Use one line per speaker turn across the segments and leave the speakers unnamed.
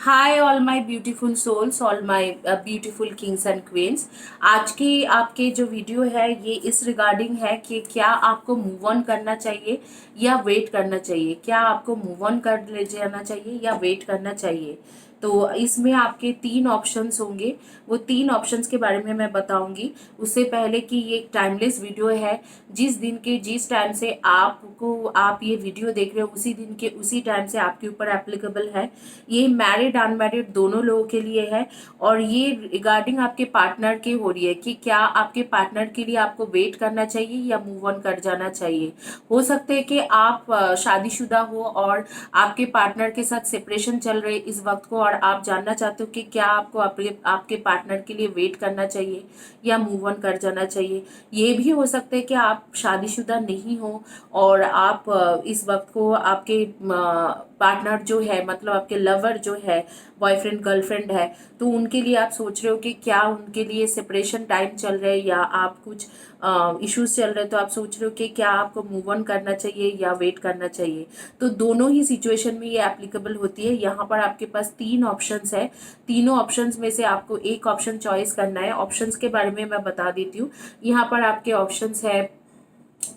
Hi all my beautiful souls, all my beautiful kings and queens. आज की आपके जो वीडियो है ये इस रिगार्डिंग है कि क्या आपको मूव ऑन करना चाहिए या वेट करना चाहिए। क्या आपको मूव ऑन कर ले जाना चाहिए या वेट करना चाहिए। तो इसमें आपके तीन ऑप्शंस होंगे। वो तीन ऑप्शंस के बारे में मैं बताऊंगी। उससे पहले कि ये एक टाइमलेस वीडियो है। जिस दिन के जिस टाइम से आप ये वीडियो देख रहे हो उसी दिन के उसी टाइम से आपके ऊपर एप्लीकेबल है। ये मैरिड अनमैरिड दोनों लोगों के लिए है। और ये रिगार्डिंग आपके पार्टनर की हो रही है कि क्या आपके पार्टनर के लिए आपको वेट करना चाहिए या मूव ऑन कर जाना चाहिए। हो सकता है कि आप शादीशुदा हो और आपके पार्टनर के साथ सेपरेशन चल रहे इस वक्त को, और आप जानना चाहते हो कि क्या आपको आपके पार्टनर के लिए वेट करना चाहिए या मूव ऑन कर जाना चाहिए। ये भी हो सकता है कि आप शादीशुदा नहीं हो और आप इस वक्त को आपके पार्टनर जो है, मतलब आपके लवर जो है, बॉयफ्रेंड गर्लफ्रेंड है, तो उनके लिए आप सोच रहे हो कि क्या उनके लिए सेपरेशन टाइम चल रहा है या आप कुछ इश्यूज चल रहे हैं, तो आप सोच रहे हो कि क्या आपको मूव ऑन करना चाहिए या वेट करना चाहिए। तो दोनों ही सिचुएशन में ये एप्लीकेबल होती है। यहाँ पर आपके पास तीन ऑप्शंस है। तीनों ऑप्शंस में से आपको एक ऑप्शन चॉइस करना है। ऑप्शंस के बारे में मैं बता देती हूँ। यहाँ पर आपके ऑप्शंस है,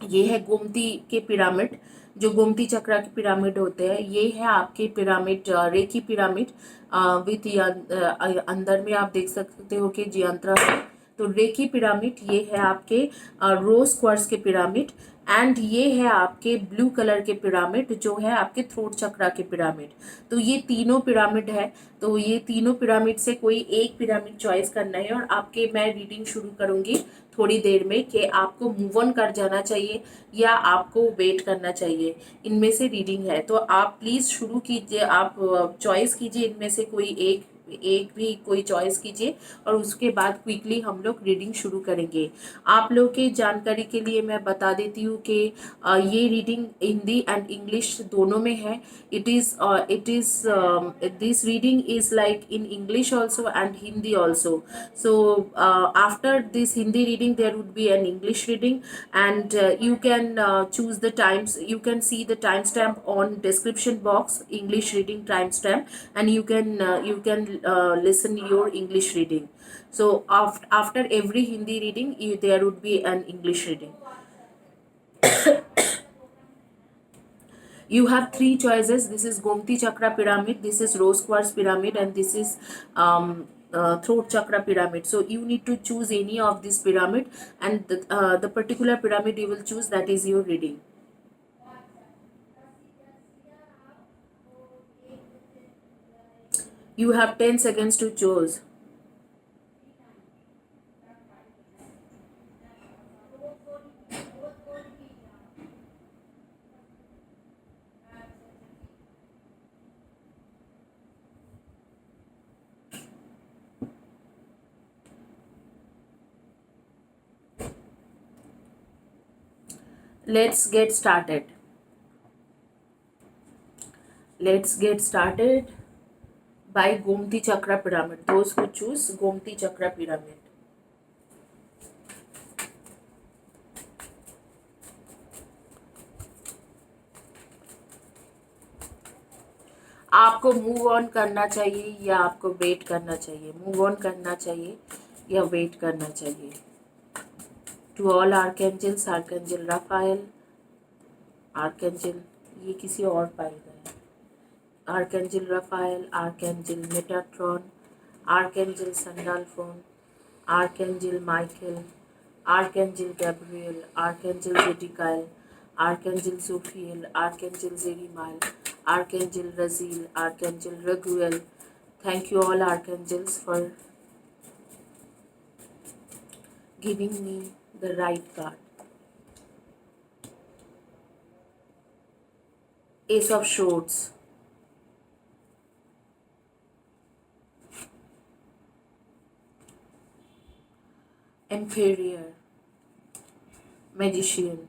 ये है गोमती के पिरामिड। जो गोमती चक्रा के पिरामिड होते हैं ये है आपके पिरामिड, रेकी पिरामिड विथ अंदर में आप देख सकते हो कि जियंत्रा है। तो रेकी पिरामिड ये है आपके रोज क्वार्ट्ज के पिरामिड। एंड ये है आपके ब्लू कलर के पिरामिड जो है आपके थ्रोट चक्रा के पिरामिड। तो ये तीनों पिरामिड है। तो ये तीनों पिरामिड से कोई एक पिरामिड चॉइस करना है और आपके मैं रीडिंग शुरू करूंगी थोड़ी देर में कि आपको मूव ऑन कर जाना चाहिए या आपको वेट करना चाहिए। इनमें से रीडिंग है तो आप प्लीज शुरू कीजिए। आप चॉइस कीजिए इनमें से कोई एक एक भी कोई चॉइस कीजिए और उसके बाद क्विकली हम लोग रीडिंग शुरू करेंगे। आप लोग के जानकारी के लिए मैं बता देती हूँ कि ये रीडिंग हिंदी एंड इंग्लिश दोनों में है। it is this reading is like in English also and Hindi also. So after this Hindi reading there would be an English reading, and you can choose the times. You can see the timestamp on description box, English reading timestamp, and you can listen your English reading. So after every Hindi reading there would be an English reading. You have three choices. This is Gomti Chakra Pyramid, this is Rose Quartz Pyramid, and this is Throat Chakra Pyramid. So you need to choose any of this pyramid, and the particular pyramid you will choose, that is your reading. You have 10 seconds to choose. Let's get started. Let's get started by Gomti Chakra Pyramid. Those who choose Gomti Chakra Pyramid. आपको move on करना चाहिए या आपको wait करना चाहिए। Move on करना चाहिए या वेट करना चाहिए। To all archangels, archangel Raphael, archangel, ये किसी और पाएगा है, archangel Raphael, archangel Metatron, archangel Sandalphon, archangel Michael, archangel Gabriel, archangel Zadkiel, archangel Sophiel, archangel Jeremiel, archangel Raziel, archangel Raguel. Thank you all archangels for giving me the right card. Ace of Swords, Inferior, Magician,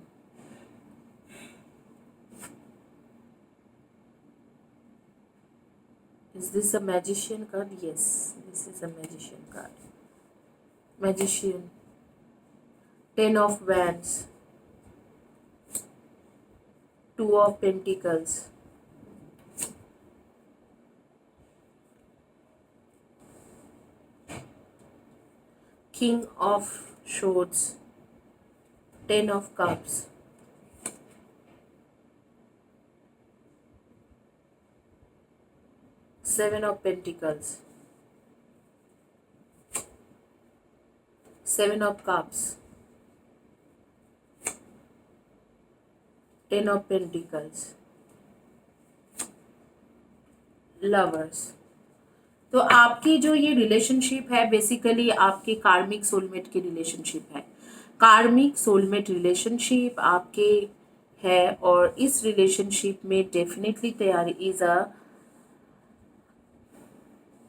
is this a Magician card? Yes, this is a Magician card. Magician, Ten of Wands, Two of Pentacles, King of Swords, Ten of Cups, Seven of Pentacles, Seven of Cups, Ten of Pentacles, Lovers। तो आपकी जो ये relationship है basically आपके कार्मिक soulmate की relationship है। कार्मिक सोलमेट रिलेशनशिप आपके है और इस रिलेशनशिप में डेफिनेटली तैयार इज अ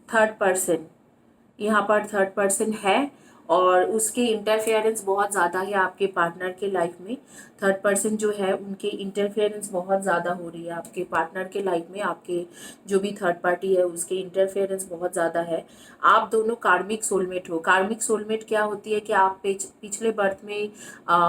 थर्ड पर्सन। यहाँ पर थर्ड पर्सन है और उसके इंटरफेरेंस बहुत ज़्यादा है आपके पार्टनर के लाइफ में। थर्ड पर्सन जो है उनके इंटरफेरेंस बहुत ज़्यादा हो रही है आपके पार्टनर के लाइफ में। आपके जो भी थर्ड पार्टी है उसके इंटरफेरेंस बहुत ज़्यादा है। आप दोनों कार्मिक सोलमेट हो। कार्मिक सोलमेट क्या होती है कि आप पिछले बर्थ में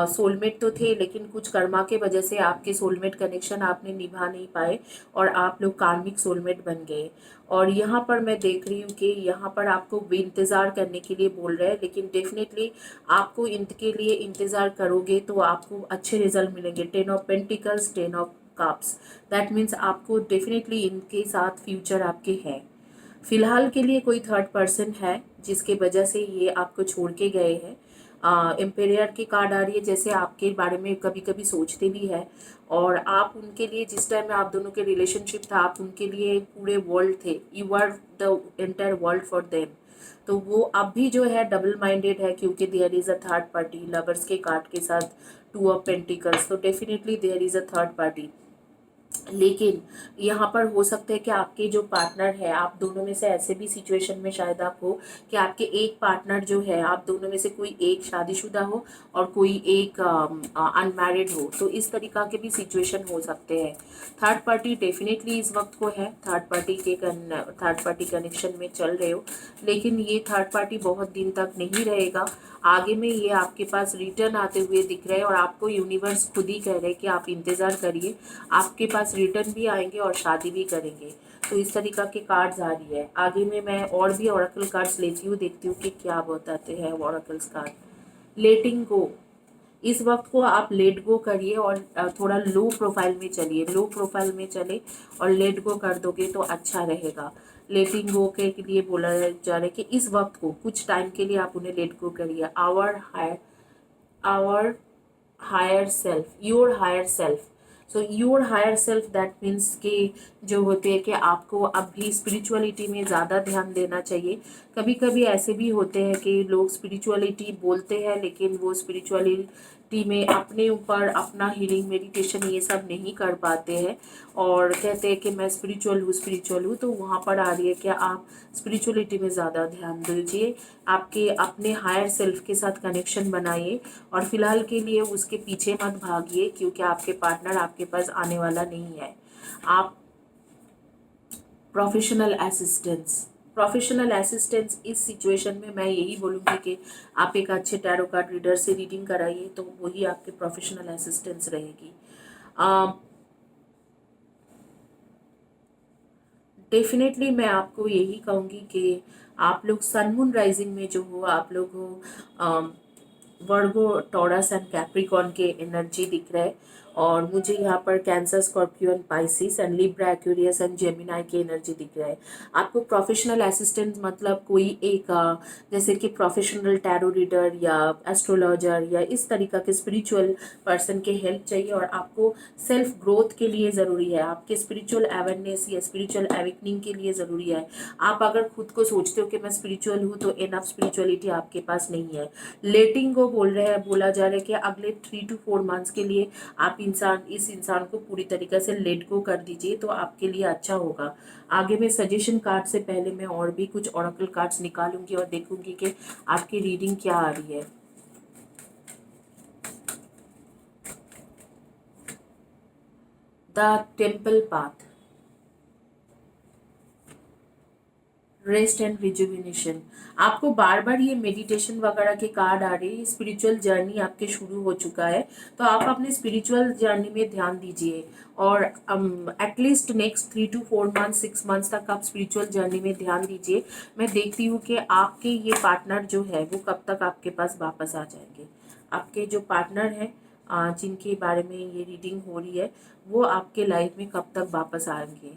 सोलमेट तो थे, लेकिन कुछ कर्मा के वजह से आपके सोलमेट कनेक्शन आपने निभा नहीं पाए और आप लोग कार्मिक सोलमेट बन गए। और यहाँ पर मैं देख रही हूँ कि यहाँ पर आपको भी इंतज़ार करने के लिए बोल रहे हैं, लेकिन डेफिनेटली आपको इनके लिए इंतज़ार करोगे तो आपको अच्छे रिजल्ट मिलेंगे। Ten of pentacles, ten of cups, that means आपको डेफिनेटली इनके साथ फ्यूचर आपके है। फिलहाल के लिए कोई थर्ड पर्सन है जिसके वजह से ये आपको छोड़ के गए हैं। एम्पेयर की कार्ड आ रही है, जैसे आपके बारे में कभी कभी सोचते भी है और आप उनके लिए जिस टाइम में आप दोनों के रिलेशनशिप था आप उनके लिए पूरे वर्ल्ड थे। You are the entire world for them. तो वो अब भी जो है डबल माइंडेड है क्योंकि there is a third party. Lovers के कार्ड के साथ टू ऑफ पेंटिकल्स, तो definitely there is a third party. लेकिन यहाँ पर हो सकता है कि आपके जो पार्टनर है, आप दोनों में से ऐसे भी सिचुएशन में शायद आप हो कि आपके एक पार्टनर जो है, आप दोनों में से कोई एक शादीशुदा हो और कोई एक अनमैरिड हो। तो इस तरीका के भी सिचुएशन हो सकते हैं। थर्ड पार्टी डेफिनेटली इस वक्त को है, थर्ड पार्टी कनेक्शन में चल रहे हो, लेकिन ये थर्ड पार्टी बहुत दिन तक नहीं रहेगा। आगे में ये आपके पास रिटर्न आते हुए दिख रहे हैं और आपको यूनिवर्स खुद ही कह रहे हैं कि आप इंतज़ार करिए, आपके पास रिटर्न भी आएंगे और शादी भी करेंगे। तो इस तरीका के कार्ड्स आ रही है। आगे में मैं और भी ओरेकल कार्ड्स लेती हूँ, देखती हूँ कि क्या बताते हैं ओरेकल्स कार्ड। लेटिंग गो, इस वक्त को आप लेट गो करिए और थोड़ा लो प्रोफाइल में चलिए। लो प्रोफाइल में चले और लेट गो कर दोगे तो अच्छा रहेगा। लेटिंग गो के लिए बोला जा रहा है कि इस वक्त को कुछ टाइम के लिए आप उन्हें लेट गो करिए। Our higher self, your higher self. So your higher self that means कि जो होते हैं कि आपको अब भी स्पिरिचुअलिटी में ज़्यादा ध्यान देना चाहिए। कभी कभी ऐसे भी होते हैं कि लोग स्पिरिचुअलिटी बोलते हैं लेकिन वो स्पिरिचुअलिटी में अपने ऊपर अपना हीलिंग मेडिटेशन ये सब नहीं कर पाते हैं और कहते हैं कि मैं स्पिरिचुअल हूँ। तो वहाँ पर आ रही है कि आप स्पिरिचुअलिटी में ज़्यादा ध्यान दीजिए, आपके अपने हायर सेल्फ के साथ कनेक्शन बनाइए और फिलहाल के लिए उसके पीछे मत भागिए क्योंकि आपके पार्टनर आपके पास आने वाला नहीं है। आप प्रोफेशनल असिस्टेंस इस सिचुएशन में मैं यही बोलूँगी कि आप एक अच्छे टैरो कार्ड रीडर से रीडिंग कराइए तो वही आपके प्रोफेशनल असिस्टेंस रहेगी। डेफिनेटली मैं आपको यही कहूँगी कि आप लोग सन मून राइजिंग में जो हो, आप लोग हो वर्गो, टॉरस एंड कैप्रिकॉन के एनर्जी दिख रहा है और मुझे यहाँ पर cancer, scorpion, Pisces and Libra, Aquarius and Gemini की एनर्जी दिख रहा है। आपको प्रोफेशनल असिस्टेंट मतलब कोई एक जैसे कि प्रोफेशनल टैरो रीडर या एस्ट्रोलॉजर या इस तरीका के स्पिरिचुअल पर्सन के हेल्प चाहिए और आपको सेल्फ ग्रोथ के लिए ज़रूरी है, आपके स्पिरिचुअल अवेयरनेस या स्पिरिचुअल अवेकनिंग के लिए ज़रूरी है। आप अगर खुद को सोचते हो कि मैं स्पिरिचुअल हूँ तो इनफ स्पिरिचुअलिटी आपके पास नहीं है। लेटिंग को बोला जा रहा है कि अगले 3 to 4 मंथ्स के लिए आप इस इंसान को पूरी तरीके से लेट गो कर दीजिए तो आपके लिए अच्छा होगा। आगे में सजेशन कार्ड से पहले मैं और भी कुछ ओरेकल कार्ड्स निकालूंगी और देखूंगी कि आपकी रीडिंग क्या आ रही है। The temple path, rest and rejuvenation. आपको बार बार ये मेडिटेशन वगैरह के कार्ड आ रहे हैं, स्पिरिचुअल जर्नी आपके शुरू हो चुका है, तो आप अपने स्पिरिचुअल जर्नी में ध्यान दीजिए। और at least next 3 to 4 month 6 months तक आप स्पिरिचुअल जर्नी में ध्यान दीजिए। मैं देखती हूँ कि आपके ये पार्टनर जो है वो कब तक आपके पास वापस आ जाएंगे। आपके जो पार्टनर हैं जिनके बारे में ये रीडिंग हो रही है, वो आपके लाइफ में कब तक वापस आएंगे।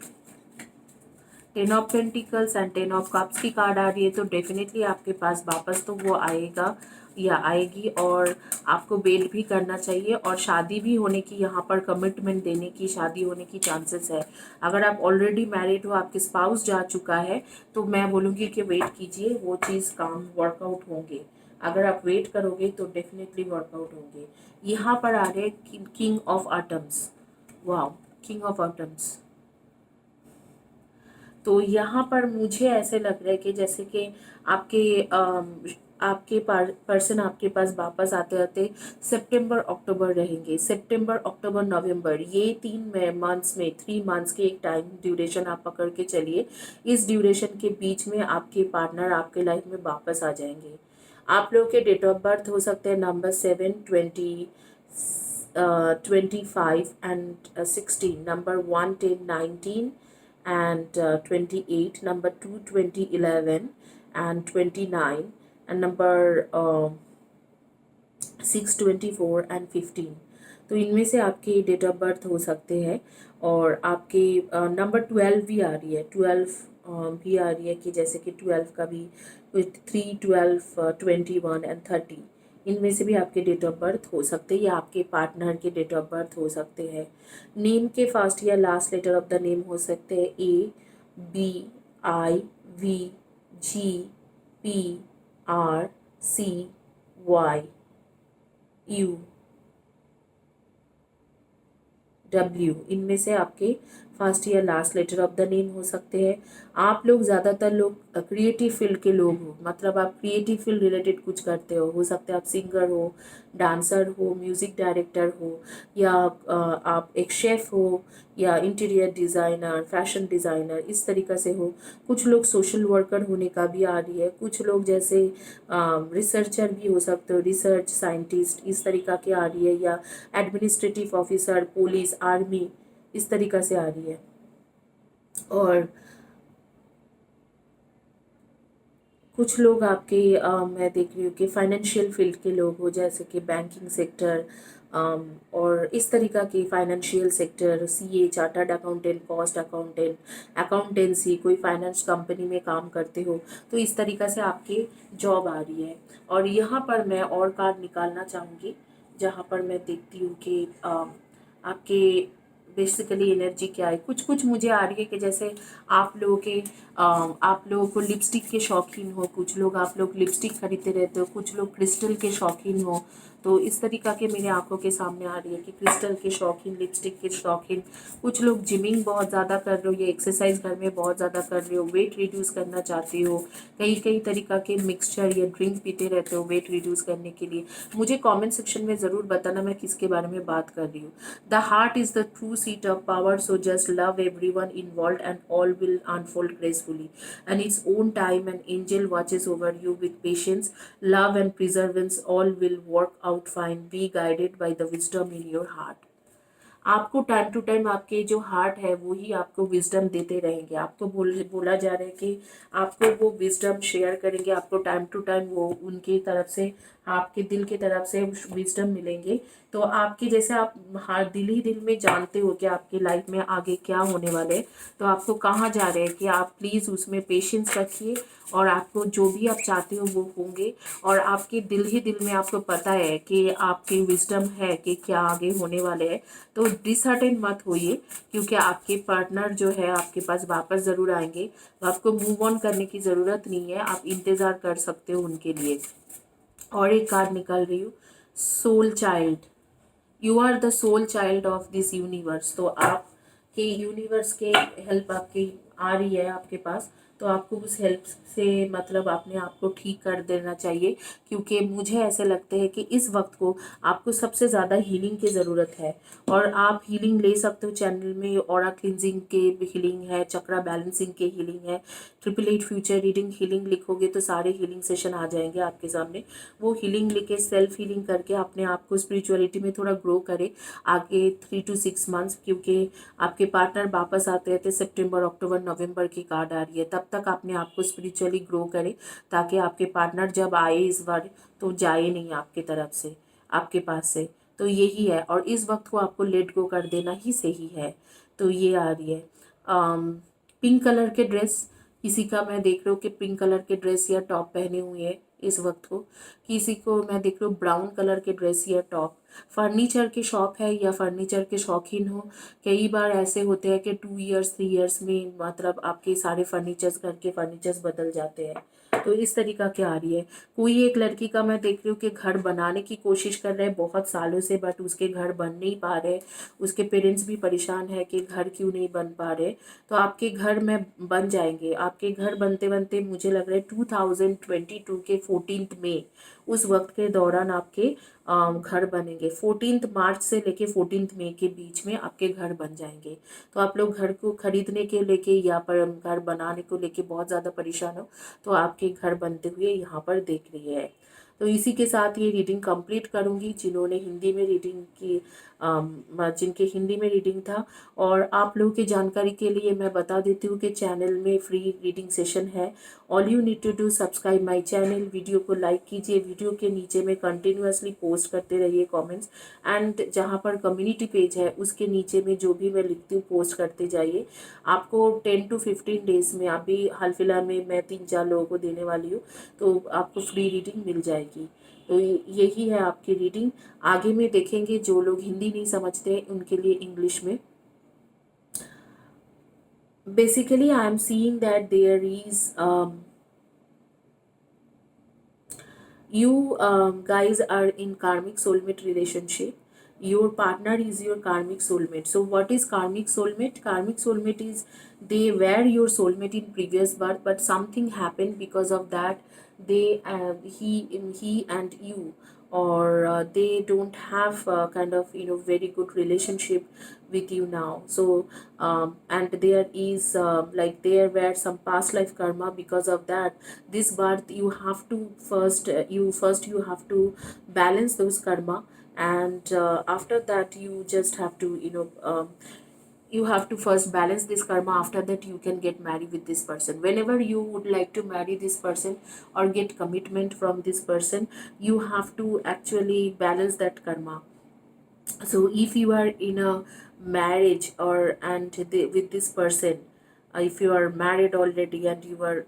10 of pentacles and 10 of cups की कार्ड आ रही है, तो डेफिनेटली आपके पास वापस तो वो आएगा या आएगी, और आपको वेट भी करना चाहिए, और शादी भी होने की, यहाँ पर कमिटमेंट देने की, शादी होने की चांसेस है। अगर आप ऑलरेडी मैरिड हो, आपके स्पाउस जा चुका है, तो मैं बोलूँगी कि वेट कीजिए, वो चीज़ काम वर्कआउट होंगे। अगर आप वेट करोगे तो डेफिनेटली वर्कआउट होंगे। यहाँ पर आ रहे king of autumns. Wow, king of autumns. तो यहाँ पर मुझे ऐसे लग रहा है कि जैसे कि आपके पर्सन आपके पास वापस आते आते सितंबर अक्टूबर रहेंगे। सितंबर अक्टूबर नवंबर, ये 3 मंथ्स में 3 मंथ्स के एक टाइम ड्यूरेशन आप पकड़ के चलिए। इस ड्यूरेशन के बीच में आपके पार्टनर आपके लाइफ में वापस आ जाएंगे। आप लोगों के डेट ऑफ बर्थ हो सकते हैं number 7, 20, 25 and 16, number 1, 10, 19 and 28, number 2, 20, 11 and 29, and number 6, 24 and 15। तो इनमें से आपके डेट ऑफ बर्थ हो सकते हैं। और आपके नंबर 12 भी आ रही है, 12 भी आ रही है कि जैसे कि 12 का भी 3, 12, 21 एंड 30, इनमें से भी आपके डेट ऑफ बर्थ हो सकते हैं या आपके पार्टनर के डेट ऑफ बर्थ हो सकते हैं। नेम के फर्स्ट या last letter of the name हो सकते हैं ABVGPRCYU। इनमें से आपके फर्स्ट या last letter of the name हो सकते हैं। आप लोग ज़्यादातर लोग क्रिएटिव फील्ड के लोग हो, मतलब आप क्रिएटिव फील्ड रिलेटेड कुछ करते हो सकता है आप सिंगर हो, डांसर हो, म्यूज़िक डायरेक्टर हो, या आप एक शेफ़ हो, या इंटीरियर डिज़ाइनर, फैशन डिज़ाइनर, इस तरीक़े से हो। कुछ लोग सोशल वर्कर होने का भी आ रही है। कुछ लोग जैसे रिसर्चर भी हो सकते हो, रिसर्च साइंटिस्ट, इस तरीक़ा की आ रही है, या एडमिनिस्ट्रेटिव ऑफिसर, पुलिस, आर्मी, इस तरीक़ा से आ रही है। और कुछ लोग आपके मैं देख रही हूँ कि फाइनेंशियल फील्ड के लोग हो, जैसे कि बैंकिंग सेक्टर और इस तरीक़ा की financial sector, CA, chartered accountant, cost accountant, accountancy, कोई फाइनेंस कंपनी में काम करते हो, तो इस तरीक़ा से आपकी जॉब आ रही है। और यहाँ पर मैं और कार्ड निकालना चाहूँगी, जहाँ पर मैं देखती हूँ कि आपके बेसिकली एनर्जी क्या है। कुछ कुछ मुझे आ रही है कि जैसे आप लोगों को लिपस्टिक के शौकीन हो, कुछ लोग आप लोग लिपस्टिक खरीदते रहते हो, कुछ लोग क्रिस्टल के शौकीन हो। तो इस तरीक़ा के मेरे आंखों के सामने आ रही है कि क्रिस्टल के शौकीन, लिपस्टिक के शौकीन। कुछ लोग जिमिंग बहुत ज़्यादा कर रहे हो या एक्सरसाइज घर में बहुत ज़्यादा कर रहे हो, वेट रिड्यूस करना चाहते हो, कई कई तरीक़ा के मिक्सचर या ड्रिंक पीते रहते हो वेट रिड्यूस करने के लिए। मुझे कमेंट सेक्शन में ज़रूर बताना मैं किसके बारे में बात कर रही हूँ। The heart is the true seat of power, so just love everyone involved and all will unfold gracefully and its own time. An angel watches over you with patience, love and perseverance. All will work out fine. Be guided by the wisdom in your heart. आपको time to time आपके जो heart है वो ही आपको wisdom देते रहेंगे। आपको बोला जा रहा है कि आपको वो विजडम शेयर करेंगे, आपको टाइम टू टाइम वो उनकी तरफ से, आपके दिल की तरफ से विजडम मिलेंगे। तो आपके जैसे आप हर दिल ही दिल में जानते हो कि आपकी लाइफ में आगे क्या होने वाले, तो आपको कहाँ जा रहे हैं कि आप प्लीज़ उसमें पेशेंस रखिए, और आपको जो भी आप चाहते हो वो होंगे। और आपके दिल ही दिल में आपको पता है कि आपकी विजडम है कि क्या आगे होने वाले हैं। तो डिसहार्टेन मत होइए, क्योंकि आपके पार्टनर जो है आपके पास वापस ज़रूर आएंगे। तो आपको मूव ऑन करने की ज़रूरत नहीं है, आप इंतज़ार कर सकते हो उनके लिए। और एक कार्ड निकाल रही हूँ, soul child. You are the soul child of this universe. तो आपके यूनिवर्स के हेल्प आ रही है आपके पास, तो आपको उस हेल्प से मतलब अपने आप को ठीक कर देना चाहिए, क्योंकि मुझे ऐसे लगता है कि इस वक्त को आपको सबसे ज़्यादा हीलिंग की ज़रूरत है। और आप हीलिंग ले सकते हो चैनल में, ऑरा क्लिनजिंग के हीलिंग है, चक्रा बैलेंसिंग के हीलिंग है, 888 फ्यूचर रीडिंग हीलिंग लिखोगे तो सारे हीलिंग सेशन आ जाएंगे आपके सामने। वो हीलिंग लेके सेल्फ हीलिंग करके अपने आप को स्पिरिचुअलिटी में थोड़ा ग्रो करे आगे 3 to 6 months, क्योंकि आपके पार्टनर वापस आते रहते सितंबर अक्टूबर नवंबर की कार्ड आ रही है। तब तक अपने आप को स्पिरिचुअली ग्रो करें, ताकि आपके पार्टनर जब आए इस बार तो जाए नहीं आपके तरफ से, आपके पास से। तो यही है, और इस वक्त को आपको लेट गो कर देना ही सही है। तो ये आ रही है पिंक कलर के ड्रेस, किसी का मैं देख रही हूँ कि पिंक कलर के ड्रेस या टॉप पहने हुए हैं इस वक्त को। किसी को मैं देख रही हूँ ब्राउन कलर के ड्रेस या टॉप। फर्नीचर की शॉप है या फर्नीचर के शौकीन हो। कई बार ऐसे होते हैं कि 2 years 3 years में मतलब आपके सारे फर्नीचर्स, घर के फर्नीचर्स बदल जाते हैं। तो इस तरीका क्या आ रही है। कोई एक लड़की का मैं देख रही हूँ कि घर बनाने की कोशिश कर रहे हैं बहुत सालों से, बट उसके घर बन नहीं पा रहे। उसके पेरेंट्स भी परेशान है कि घर क्यों नहीं बन पा रहे। तो आपके घर में बन जाएंगे। आपके घर बनते बनते मुझे लग रहा है 2022 के 14 मई, उस वक्त के दौरान आपके घर बनेंगे। 14 मार्च से लेके 14 मई के बीच में आपके घर बन जाएंगे। तो आप लोग घर को खरीदने के लेके या पर घर बनाने को लेके बहुत ज़्यादा परेशान हो, तो आपके घर बनते हुए यहाँ पर देख रही है। तो इसी के साथ ये रीडिंग कंप्लीट करूँगी। जिन्होंने हिंदी में रीडिंग की, जिनके हिंदी में रीडिंग था। और आप लोगों की जानकारी के लिए मैं बता देती हूँ कि चैनल में फ्री रीडिंग सेशन है। All you need to do subscribe my channel. Video को लाइक कीजिए, वीडियो के नीचे में कंटिन्यूअसली पोस्ट करते रहिए कमेंट्स। एंड जहाँ पर कम्युनिटी पेज है उसके नीचे में जो भी मैं लिखती हूँ पोस्ट करते जाइए। आपको 10 to 15 डेज में, अभी हाल फिलहाल में मैं 3-4 लोगों को देने वाली हूँ, तो आपको फ्री रीडिंग मिल जाएगी। तो यही है आपकी रीडिंग। आगे में देखेंगे जो लोग हिंदी नहीं समझते हैं उनके लिए इंग्लिश में। Basically I am seeing that there is you guys are in karmic soulmate relationship. Your partner is your karmic soulmate. So what is karmic soulmate? Karmic soulmate is, they were your soulmate in previous birth, but something happened because of that. He and you, or they don't have kind of very good relationship with you now. So and there is like there were some past life karma because of that. This birth you have to you have to balance those karma. And after that you just have to you have to first balance this karma. After that you can get married with this person. Whenever you would like to marry this person or get commitment from this person, you have to actually balance that karma. So if you are in a marriage or with this person, if you are married already and you are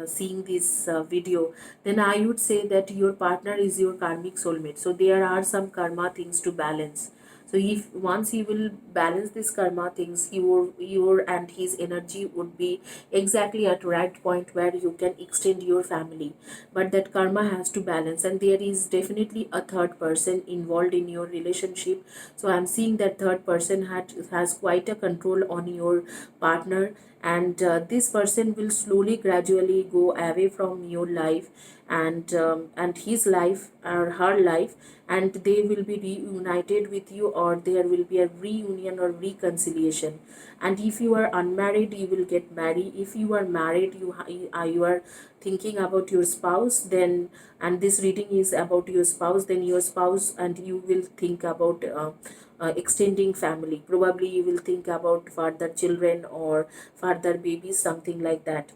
seeing this video, then I would say that your partner is your karmic soulmate. So there are some karma things to balance. So if once you will balance this karma things, your and his energy would be exactly at right point where you can extend your family. But that karma has to balance, and there is definitely a third person involved in your relationship. So I'm seeing that third person has quite a control on your partner. And this person will slowly gradually go away from your life and his life or her life, and they will be reunited with you, or there will be a reunion or reconciliation. And if you are unmarried, you will get married. If you are married, you are thinking about your spouse, then, and this reading is about your spouse, then your spouse and you will think about extending family. Probably you will think about further children or further babies, something like that.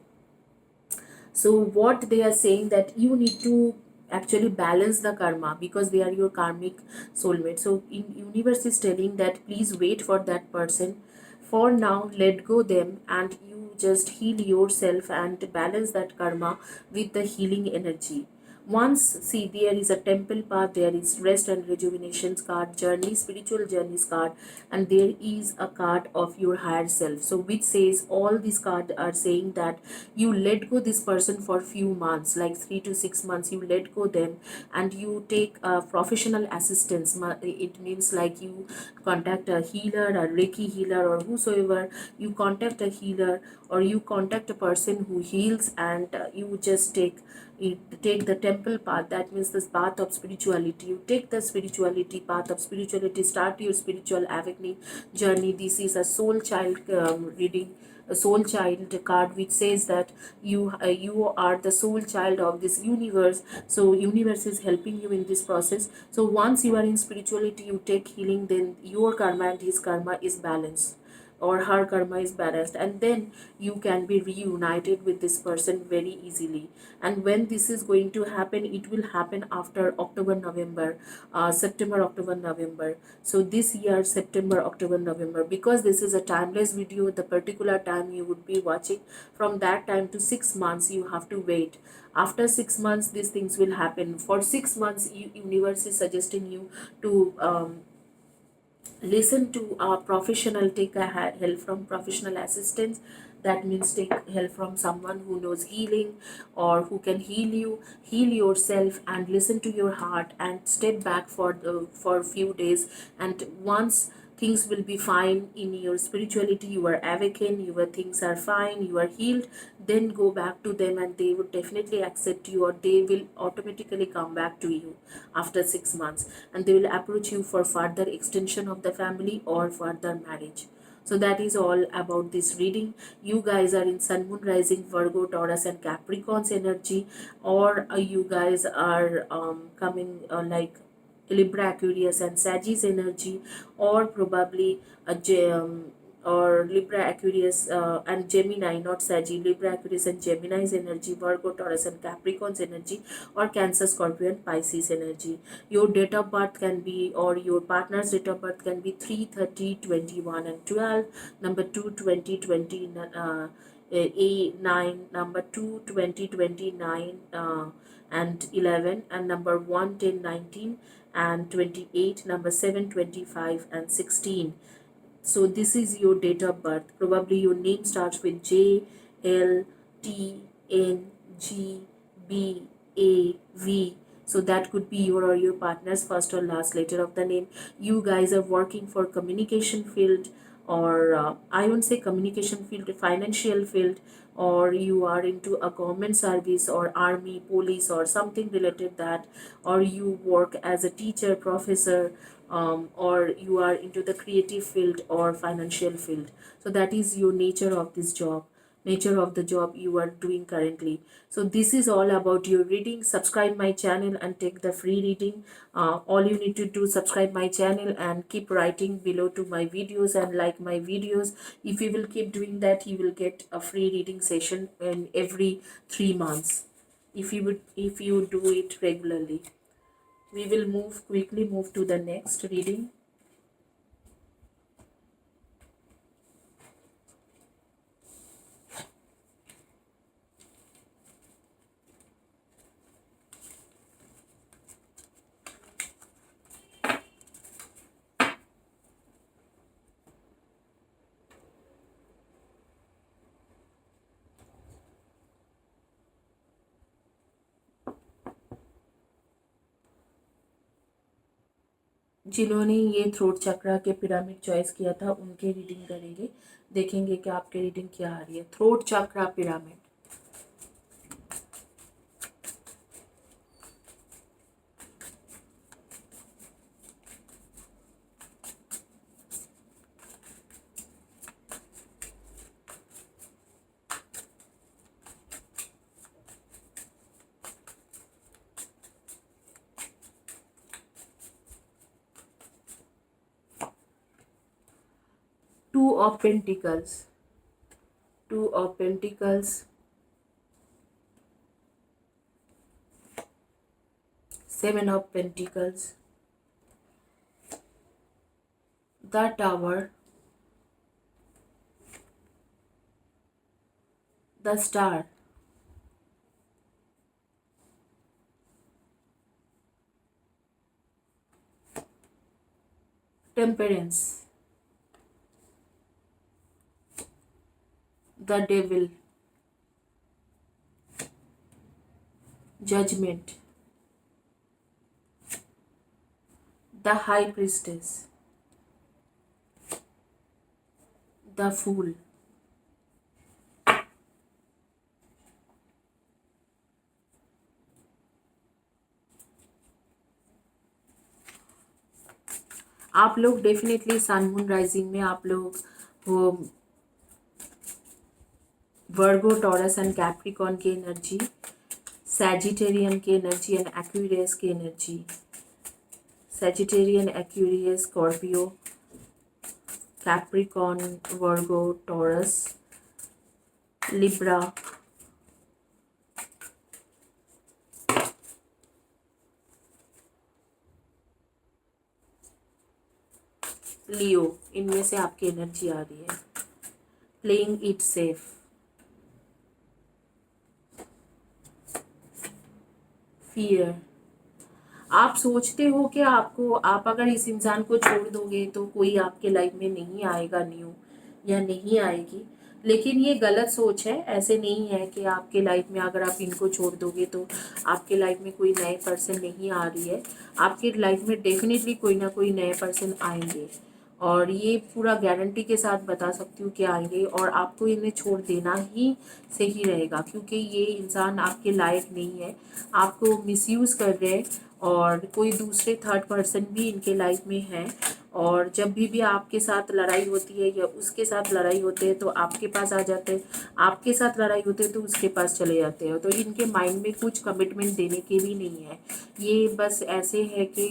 So what they are saying, that you need to actually balance the karma because they are your karmic soulmate. So in universe is telling that please wait for that person. For now, let go them, and you just heal yourself and balance that karma with the healing energy. Once, see, there is a temple path, there is rest and rejuvenation card, journey, spiritual journeys card, and there is a card of your higher self. So which says, all these cards are saying that you let go this person for few months, like 3 to 6 months, you let go them, and you take professional assistance. It means like you contact a healer, a Reiki healer, or whosoever. You contact a healer, or you contact a person who heals, and you just take the temple path. That means this path of spirituality. You take the spirituality path of spirituality, start your spiritual awakening journey. This is a soul child reading, a soul child card, which says that you are the soul child of this universe. So universe is helping you in this process. So once you are in spirituality, you take healing, then your karma and his karma is balanced, or her karma is balanced, and then you can be reunited with this person very easily. And when this is going to happen, it will happen after October, November, September, October, November. So this year, September, October, November, because this is a timeless video, the particular time you would be watching, from that time to 6 months you have to wait. After 6 months, these things will happen. For 6 months, universe is suggesting you to listen to a professional, take a help from professional assistance. That means take help from someone who knows healing, or who can heal you, heal yourself, and listen to your heart, and step back for a few days. And once things will be fine in your spirituality, you are awakened, your things are fine, you are healed, then go back to them, and they would definitely accept you, or they will automatically come back to you after 6 months, and they will approach you for further extension of the family or further marriage. So that is all about this reading. You guys are in Sun, Moon, Rising, Virgo, Taurus, and Capricorn's energy, or you guys are coming like Libra, Aquarius, and Sagittarius energy, or probably or Libra, Aquarius, and Gemini, not Sagittarius, Libra, Aquarius, and Gemini's energy, Virgo, Taurus, and Capricorn's energy, or Cancer, Scorpio, and Pisces energy. Your date of birth can be, or your partner's date of birth can be 3, 30, 21, and 12. Number 2, 20, 20, A 9, number 2, 20, 29, and 11, and number 1, 10, 19, and 28, number 7, 25, and 16. So this is your date of birth. Probably your name starts with J, L, T, N, G, B, A, V. So that could be your or your partner's first or last letter of the name. You guys are working for communication field, or I won't say communication field, financial field, or you are into a government service, or army, police, or something related that, or you work as a teacher, professor, or you are into the creative field or financial field. So that is your nature of this job, nature of the job you are doing currently. So this is all about your reading. Subscribe my channel and take the free reading. All you need to do, subscribe my channel and keep writing below to my videos and like my videos. If you will keep doing that, you will get a free reading session in every 3 months, if you do it regularly. We will quickly move to the next reading. जिन्होंने ये throat चक्रा के pyramid choice किया था, उनके reading करेंगे, देखेंगे कि आपके रीडिंग क्या आ रही है। Throat chakra pyramid, Two of Pentacles, Two of Pentacles, Seven of Pentacles, the Tower, the Star, temperance, the devil, judgement, the high priestess, the fool. आप लोग डेफिनेटली सन मून राइजिंग में आप लोग वो वर्गो, टॉरस एंड कैप्रिकॉर्न की energy, Sagittarian की energy and Aquarius की energy, Sagittarian, Aquarius, Scorpio, Capricorn, Virgo, Taurus, Libra, Leo, इनमें से आपकी एनर्जी आ रही है। Playing it safe, fear. आप सोचते हो कि आप अगर इस इंसान को छोड़ दोगे तो कोई आपके लाइफ में नहीं आएगा न्यू, या नहीं आएगी, लेकिन ये गलत सोच है। ऐसे नहीं है कि आपके लाइफ में अगर आप इनको छोड़ दोगे तो आपके लाइफ में कोई नए पर्सन नहीं आ रही है। आपके लाइफ में डेफिनेटली कोई ना कोई नए पर्सन आएंगे, और ये पूरा गारंटी के साथ बता सकती हूँ कि आएंगे, और आपको इन्हें छोड़ देना ही सही रहेगा, क्योंकि ये इंसान आपके लायक नहीं है, आपको मिसयूज़ कर रहे हैं, और कोई दूसरे थर्ड पर्सन भी इनके लाइफ में है। और जब भी आपके साथ लड़ाई होती है या उसके साथ लड़ाई होते हैं तो आपके पास आ जाते हैं, आपके साथ लड़ाई होती है तो उसके पास चले जाते हैं। तो इनके माइंड में कुछ कमिटमेंट देने के भी नहीं है। ये बस ऐसे है कि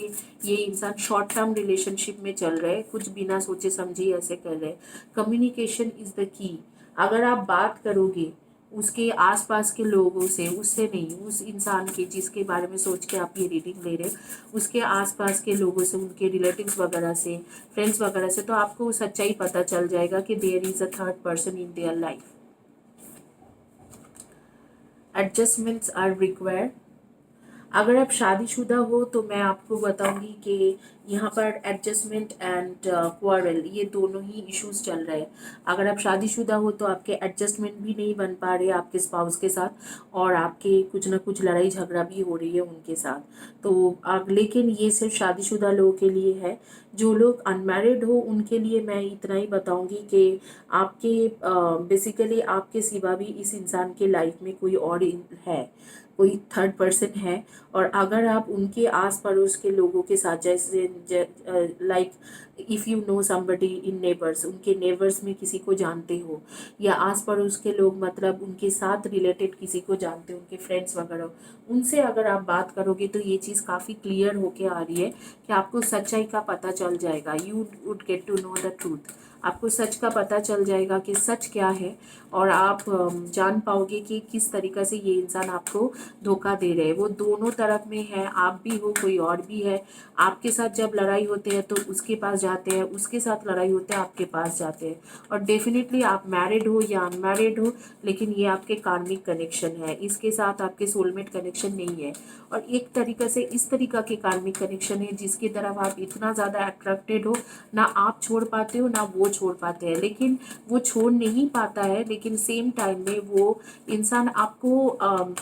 ये इंसान शॉर्ट टर्म रिलेशनशिप में चल रहे हैं, कुछ बिना सोचे समझे ऐसे कर रहे हैं। Communication is the key. अगर आप बात करोगे उसके आसपास के लोगों से, उससे नहीं, उस इंसान के जिसके बारे में सोच के आप ये रीडिंग ले रहे हैं, उसके आसपास के लोगों से, उनके रिलेटिव्स वगैरह से, फ्रेंड्स वगैरह से, तो आपको सच्चाई पता चल जाएगा कि there is a third person in their life. Adjustments are required. अगर आप शादीशुदा हो तो मैं आपको बताऊंगी कि यहाँ पर एडजस्टमेंट एंड क्वारल, ये दोनों ही इश्यूज चल रहे हैं। अगर आप शादीशुदा हो तो आपके एडजस्टमेंट भी नहीं बन पा रहे आपके स्पाउस के साथ, और आपके कुछ ना कुछ लड़ाई झगड़ा भी हो रही है उनके साथ। तो लेकिन ये सिर्फ शादीशुदा लोगों के लिए है। जो लोग अनमैरिड हो उनके लिए मैं इतना ही बताऊंगी कि आपके बेसिकली आपके सिवा भी इस इंसान के लाइफ में कोई और है, कोई थर्ड पर्सन है। और अगर आप उनके आस पड़ोस के लोगों के साथ, जैसे like if you know somebody in neighbours, उनके नेबर्स में किसी को जानते हो, या आस पड़ोस के लोग मतलब उनके साथ रिलेटेड किसी को जानते हो, उनके फ्रेंड्स वगैरह, उनसे अगर आप बात करोगे तो ये चीज़ काफ़ी क्लियर होके आ रही है कि आपको सच्चाई का पता चल जाएगा। You would get to know the truth. आपको सच का पता चल जाएगा कि सच क्या है, और आप जान पाओगे कि किस तरीक़े से ये इंसान आपको धोखा दे रहे हैं। वो दोनों तरफ में है, आप भी हो, कोई और भी है। आपके साथ जब लड़ाई होते हैं तो उसके पास जाते हैं, उसके साथ लड़ाई होते हैं आपके पास जाते हैं। और डेफिनेटली आप मैरिड हो या अनमैरिड हो, लेकिन ये आपके कार्मिक कनेक्शन है, इसके साथ आपके सोलमेट कनेक्शन नहीं है। और एक तरीक़े से इस तरीक़ा के कार्मिक कनेक्शन है जिसकी तरफ आप इतना ज़्यादा अट्रैक्टेड हो, ना आप छोड़ पाते हो ना वो छोड़ पाते हैं। लेकिन वो छोड़ नहीं पाता है, लेकिन सेम टाइम में वो इंसान आपको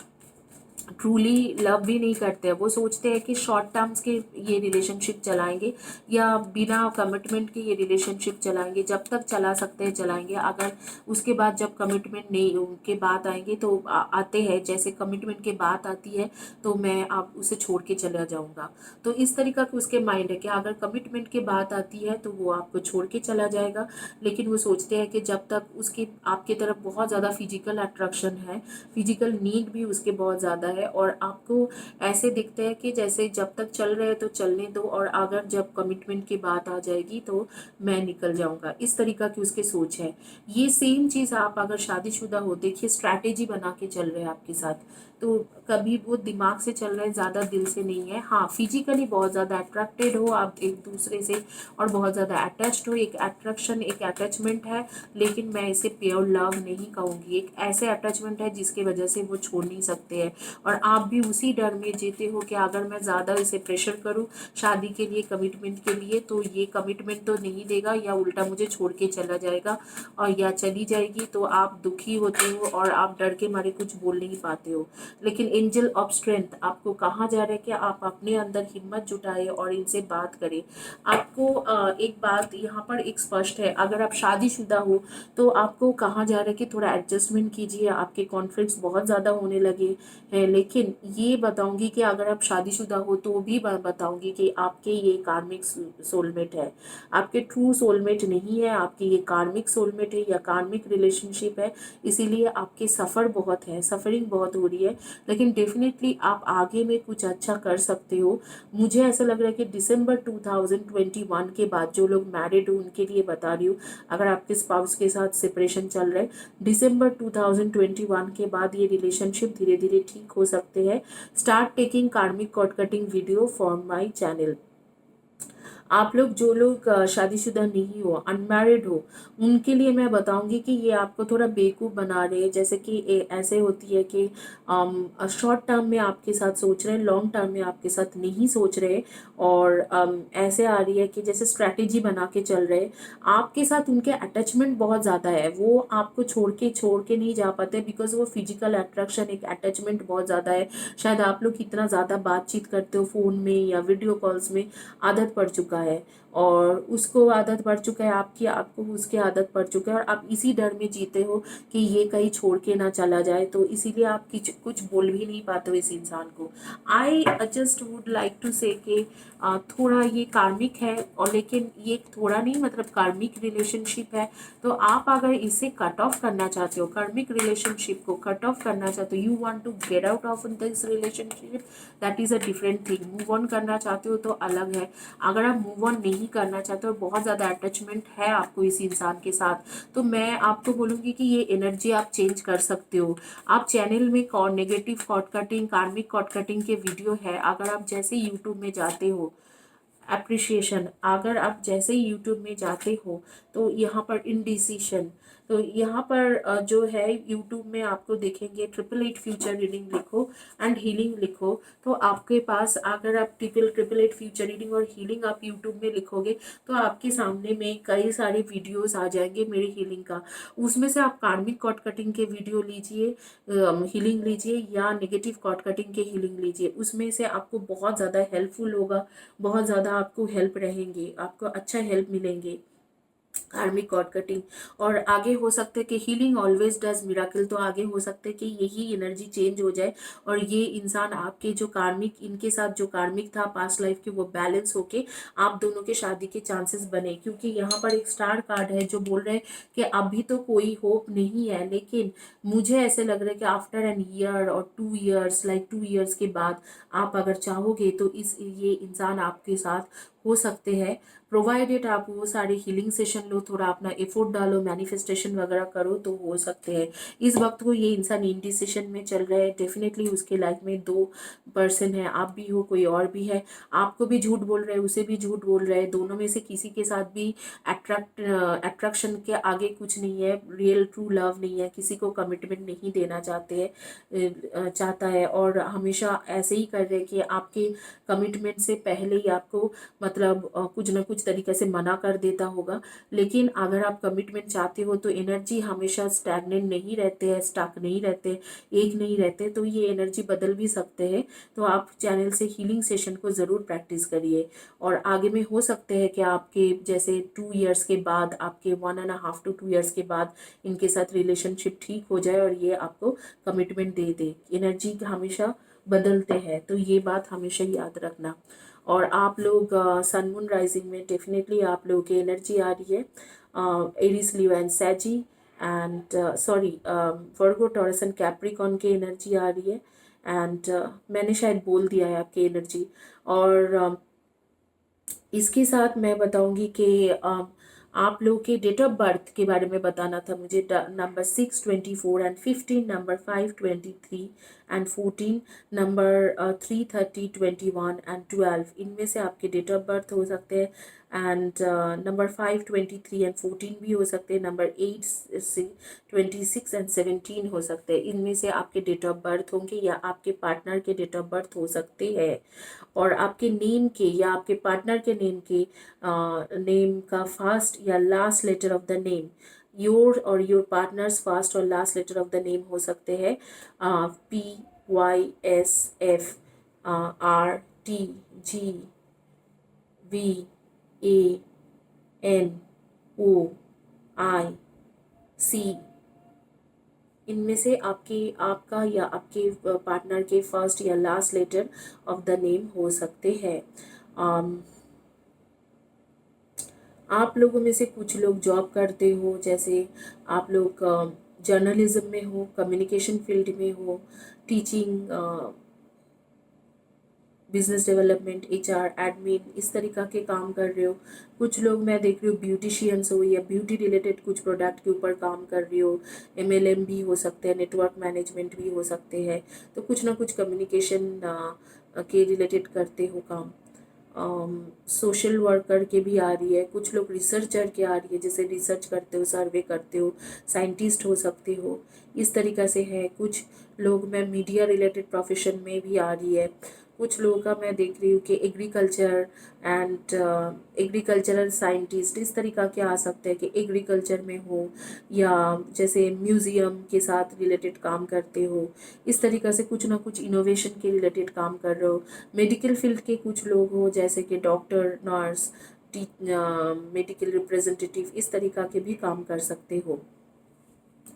ट्रूली लव भी नहीं करते हैं। वो सोचते हैं कि शॉर्ट टर्म्स के ये रिलेशनशिप चलाएंगे, या बिना कमिटमेंट के ये रिलेशनशिप चलाएंगे, जब तक चला सकते हैं चलाएंगे। अगर उसके बाद जब कमिटमेंट नहीं, उनके बात आएंगे तो आते हैं, जैसे कमिटमेंट के बात आती है तो मैं आप उसे छोड़ के चला जाऊंगा। तो इस तरीका का उसके माइंड है कि अगर कमिटमेंट की बात आती है तो वो आपको छोड़ के चला जाएगा। लेकिन वो सोचते हैं कि जब तक उसकी आपकी तरफ बहुत ज़्यादा फिजिकल अट्रैक्शन है, फिजिकल नीड भी उसके बहुत ज़्यादा है, और आपको ऐसे दिखता है कि जैसे जब तक चल रहे हैं तो चलने दो, और अगर जब कमिटमेंट की बात आ जाएगी तो मैं निकल जाऊंगा। इस तरीका की उसकी सोच है। ये सेम चीज़ आप अगर शादीशुदा हो, देखिए स्ट्रैटेजी बना के चल रहे हैं आपके साथ, तो कभी वो दिमाग से चल रहे हैं, ज़्यादा दिल से नहीं है। हाँ, फिजिकली बहुत ज़्यादा अट्रैक्टेड हो आप एक दूसरे से, और बहुत ज़्यादा अटैच्ड हो, एक अट्रैक्शन, एक अटैचमेंट है, लेकिन मैं इसे प्योर लव नहीं कहूँगी। एक ऐसे अटैचमेंट है जिसकी वजह से वो छोड़ नहीं सकते हैं, और आप भी उसी डर में जीते हो कि अगर मैं ज़्यादा इसे प्रेशर करूँ शादी के लिए, कमिटमेंट के लिए, तो ये कमिटमेंट तो नहीं देगा या उल्टा मुझे छोड़ के चला जाएगा और या चली जाएगी। तो आप दुखी होते हो और आप डर के मारे कुछ बोल नहीं पाते हो। लेकिन एंजल ऑफ स्ट्रेंथ आपको कहा जा रहा है कि आप अपने अंदर हिम्मत जुटाए और इनसे बात करें। आपको एक बात यहाँ पर एक स्पष्ट है, अगर आप शादीशुदा हो तो आपको कहा जा रहा है कि थोड़ा एडजस्टमेंट कीजिए, आपके कॉन्फ्लिक्ट्स बहुत ज़्यादा होने लगे हैं। लेकिन ये बताऊंगी कि अगर आप शादीशुदा हो तो भी बताऊंगी कि आपके ये कार्मिक सोलमेट है, आपके ट्रू सोलमेट नहीं है, आपके ये कार्मिक सोलमेट है या कार्मिक रिलेशनशिप है। इसीलिए आपके सफ़र बहुत है, सफरिंग बहुत हो रही है, लेकिन डेफिनेटली आप आगे में कुछ अच्छा कर सकते हो। मुझे ऐसा लग रहा है कि दिसंबर 2021 के बाद जो लोग मैरिड हो उनके लिए बता रही हूँ, अगर आपके स्पाउस के साथ सेपरेशन चल रहा है, दिसंबर 2021 के बाद ये रिलेशनशिप धीरे धीरे ठीक हो सकते हैं। Start taking karmic cord cutting video for my channel. आप लोग जो लोग शादीशुदा नहीं हो, अनमैरिड हो, उनके लिए मैं बताऊंगी कि ये आपको थोड़ा बेवकूफ़ बना रहे हैं। जैसे कि ऐसे होती है कि शॉर्ट टर्म में आपके साथ सोच रहे हैं, लॉन्ग टर्म में आपके साथ नहीं सोच रहे, और ऐसे आ रही है कि जैसे स्ट्रैटेजी बना के चल रहे हैं। आपके साथ उनके अटैचमेंट बहुत ज़्यादा है, वो आपको छोड़ के नहीं जा पाते बिकॉज वो फिजिकल अट्रैक्शन, एक अटैचमेंट बहुत ज़्यादा है। शायद आप लोग इतना ज़्यादा बातचीत करते हो फ़ोन में या वीडियो कॉल्स में, आदत पड़ चुका है, और उसको आदत पड़ चुका है, आपको उसकी आदत पड़ चुका है, और आप इसी डर में जीते हो कि ये कहीं छोड़ के ना चला जाए, तो इसीलिए आप कुछ बोल भी नहीं पाते हो इस इंसान को। I just would like to say कि थोड़ा ये कार्मिक है, और लेकिन ये थोड़ा नहीं, मतलब कार्मिक रिलेशनशिप है। तो आप अगर इसे कट ऑफ करना चाहते हो, कार्मिक रिलेशनशिप को कट ऑफ करना चाहते हो, you want to get out of this relationship, that is a different thing. Move on करना चाहते हो तो अलग है। अगर आप मूव ऑन नहीं करना चाहते हो, बहुत ज़्यादा अटैचमेंट है आपको इस इंसान के साथ, तो मैं आपको बोलूँगी कि ये एनर्जी आप चेंज कर सकते हो। आप चैनल में नेगेटिव कॉर्ड कटिंग, कार्मिक कॉर्ड कटिंग के वीडियो है, अगर आप जैसे यूट्यूब में जाते हो, एप्रिशिएशन, अगर आप जैसे ही यूट्यूब में जाते हो तो यहाँ पर इंडिसीशन, तो यहाँ पर जो है यूट्यूब में आपको देखेंगे 888 फ्यूचर रीडिंग लिखो एंड हीलिंग लिखो, तो आपके पास अगर आप 888 फ्यूचर रीडिंग और हीलिंग आप यूट्यूब में लिखोगे तो आपके सामने में कई सारे वीडियोस आ जाएंगे मेरी हीलिंग का। उसमें से आप कार्मिक कॉर्ड कटिंग के वीडियो लीजिए, हीलिंग लीजिए, या नेगेटिव कॉर्ड कटिंग के हीलिंग लीजिए, उसमें से आपको बहुत ज़्यादा हेल्पफुल होगा, बहुत ज़्यादा आपको हेल्प रहेंगे, आपको अच्छा हेल्प मिलेंगे कार्मिक कॉर्ड कटिंग। और आगे हो सकता है कि हीलिंग ऑलवेज डज मिराकल, तो आगे हो सकता है कि यही एनर्जी चेंज हो जाए और ये इंसान आपके जो कार्मिक, इनके साथ जो कार्मिक था पास्ट लाइफ के, वो बैलेंस होके आप दोनों के शादी के चांसेस बने। क्योंकि यहाँ पर एक स्टार कार्ड है जो बोल रहे हैं कि अभी तो कोई होप नहीं है, लेकिन मुझे ऐसे लग रहा है कि आफ्टर एन ईयर और 2 इयर्स, लाइक 2 इयर्स के बाद आप अगर चाहोगे तो ये इंसान आपके साथ हो सकते हैं, प्रोवाइडेड आप वो सारे हीलिंग सेशन लो, थोड़ा अपना एफोर्ट डालो, मैनिफेस्टेशन वगैरह करो, तो हो सकते हैं। इस वक्त को ये इंसान इंडिसिशन में चल रहा है, डेफिनेटली उसके लाइफ में 2 पर्सन है, आप भी हो, कोई और भी है, आपको भी झूठ बोल रहे हैं, उसे भी झूठ बोल रहे हैं, दोनों में से किसी के साथ भी अट्रैक्शन के आगे कुछ नहीं है, रियल ट्रू लव नहीं है, किसी को कमिटमेंट नहीं देना चाहता है, और हमेशा ऐसे ही कर रहे हैं कि आपके कमिटमेंट से पहले ही आपको, मतलब कुछ ना कुछ तरीके से मना कर देता होगा। लेकिन अगर आप कमिटमेंट चाहते हो तो एनर्जी हमेशा स्टैगनेंट नहीं रहते हैं, स्टक नहीं रहते, एक नहीं रहते, तो ये एनर्जी बदल भी सकते हैं। तो आप चैनल से हीलिंग सेशन को ज़रूर प्रैक्टिस करिए, और आगे में हो सकते हैं कि आपके जैसे 2 इयर्स के बाद, आपके 1.5 to 2 इयर्स के बाद इनके साथ रिलेशनशिप ठीक हो जाए और ये आपको कमिटमेंट दे दे। एनर्जी हमेशा बदलते हैं, तो ये बात हमेशा याद रखना। और आप लोग सन मून राइजिंग में डेफिनेटली आप लोगों की एनर्जी आ रही है, Aries, Leo and Sagi, and sorry Virgo, Taurus and Capricorn की एनर्जी आ रही है, एंड मैंने शायद बोल दिया है आपकी एनर्जी। और इसके साथ मैं बताऊंगी कि आप लोग के डेट ऑफ बर्थ के बारे में बताना था मुझे। Number 6, 24 and 15, number 5, 23 and 14, number 3, 30, 21 and 12, इनमें से आपके डेट ऑफ बर्थ हो सकते हैं। एंड नंबर 5 23 एंड 14 भी हो सकते हैं। नंबर 8 से 26 एंड 17 हो सकते हैं। इनमें से आपके डेट ऑफ बर्थ होंगे या आपके पार्टनर के डेट ऑफ बर्थ हो सकते हैं। और आपके नेम के या आपके पार्टनर के नेम का फर्स्ट या last letter of the name, your और योर पार्टनर्स फर्स्ट और last letter of the name हो सकते हैं PYSF, RTGVANOIC। इनमें से आपका या आपके पार्टनर के फर्स्ट या last letter of the name हो सकते हैं। आप लोगों में से कुछ लोग जॉब करते हो, जैसे आप लोग जर्नलिज्म में हो, कम्युनिकेशन फील्ड में हो, teaching, business development, HR, admin, इस तरीका के काम कर रहे हो। कुछ लोग मैं देख रही हूँ ब्यूटिशियंस हो या ब्यूटी रिलेटेड कुछ प्रोडक्ट के ऊपर काम कर रही हो। MLM भी हो सकते हैं, नेटवर्क मैनेजमेंट भी हो सकते हैं। तो कुछ ना कुछ कम्युनिकेशन के रिलेटेड करते हो काम। सोशल वर्कर के भी आ रही है, कुछ लोग रिसर्चर के आ रही है, जैसे रिसर्च करते हो, सर्वे करते हो, साइंटिस्ट हो सकते हो, इस तरीक़ा से है। कुछ लोग मैं मीडिया रिलेटेड प्रोफेशन में भी आ रही है। कुछ लोगों का मैं देख रही हूँ कि एग्रीकल्चर एंड एग्रीकल्चरल साइंटिस्ट, इस तरीक़ा के आ सकते हैं कि एग्रीकल्चर में हो या जैसे म्यूज़ियम के साथ रिलेटेड काम करते हो। इस तरीक़ा से कुछ ना कुछ इनोवेशन के रिलेटेड काम कर रहे हो। मेडिकल फील्ड के कुछ लोग हो, जैसे कि डॉक्टर, नर्स, मेडिकल रिप्रेजेंटेटिव, इस तरीक़ा के भी काम कर सकते हो।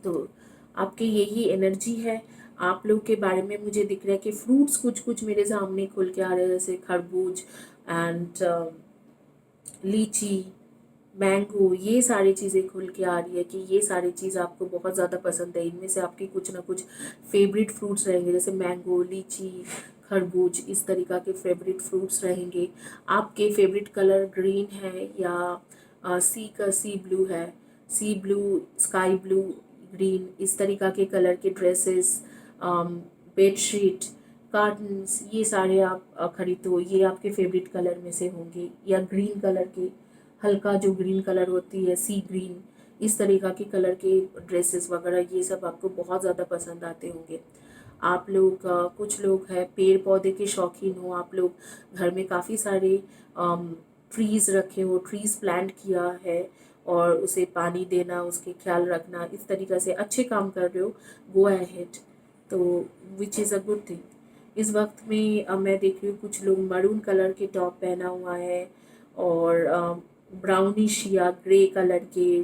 तो आपके यही एनर्जी है। आप लोग के बारे में मुझे दिख रहा है कि फ्रूट्स कुछ कुछ मेरे सामने खुल के आ रहे हैं, जैसे खरबूज एंड लीची, मैंगो, ये सारी चीज़ें खुल के आ रही है कि ये सारी चीज़ आपको बहुत ज़्यादा पसंद है। इनमें से आपके कुछ ना कुछ फेवरेट फ्रूट्स रहेंगे, जैसे मैंगो, लीची, खरबूज, इस तरीक़ा के फेवरेट फ्रूट्स रहेंगे। आपके फेवरेट कलर ग्रीन है या सी ब्लू है, सी ब्लू, स्काई ब्लू, ग्रीन, इस तरीक़ा के कलर के ड्रेसेस, बेडशीट, कार्टन्स, ये सारे आप खरीदो, ये आपके फेवरेट कलर में से होंगे। या ग्रीन कलर के, हल्का जो ग्रीन कलर होती है, सी ग्रीन, इस तरीक़ा के कलर के ड्रेसेस वगैरह, ये सब आपको बहुत ज़्यादा पसंद आते होंगे। आप लोग कुछ लोग हैं पेड़ पौधे के शौकीन हो, आप लोग घर में काफ़ी सारे ट्रीज़ रखे हो, ट्रीज़ प्लांट किया है और उसे पानी देना, उसके ख्याल रखना, इस तरीक़ा से अच्छे काम कर रहे हो, गो अहेड। तो which is a good thing. इस वक्त में मैं देख रही हूँ कुछ लोग मरून कलर के टॉप पहना हुआ है और ब्राउनिश या ग्रे कलर के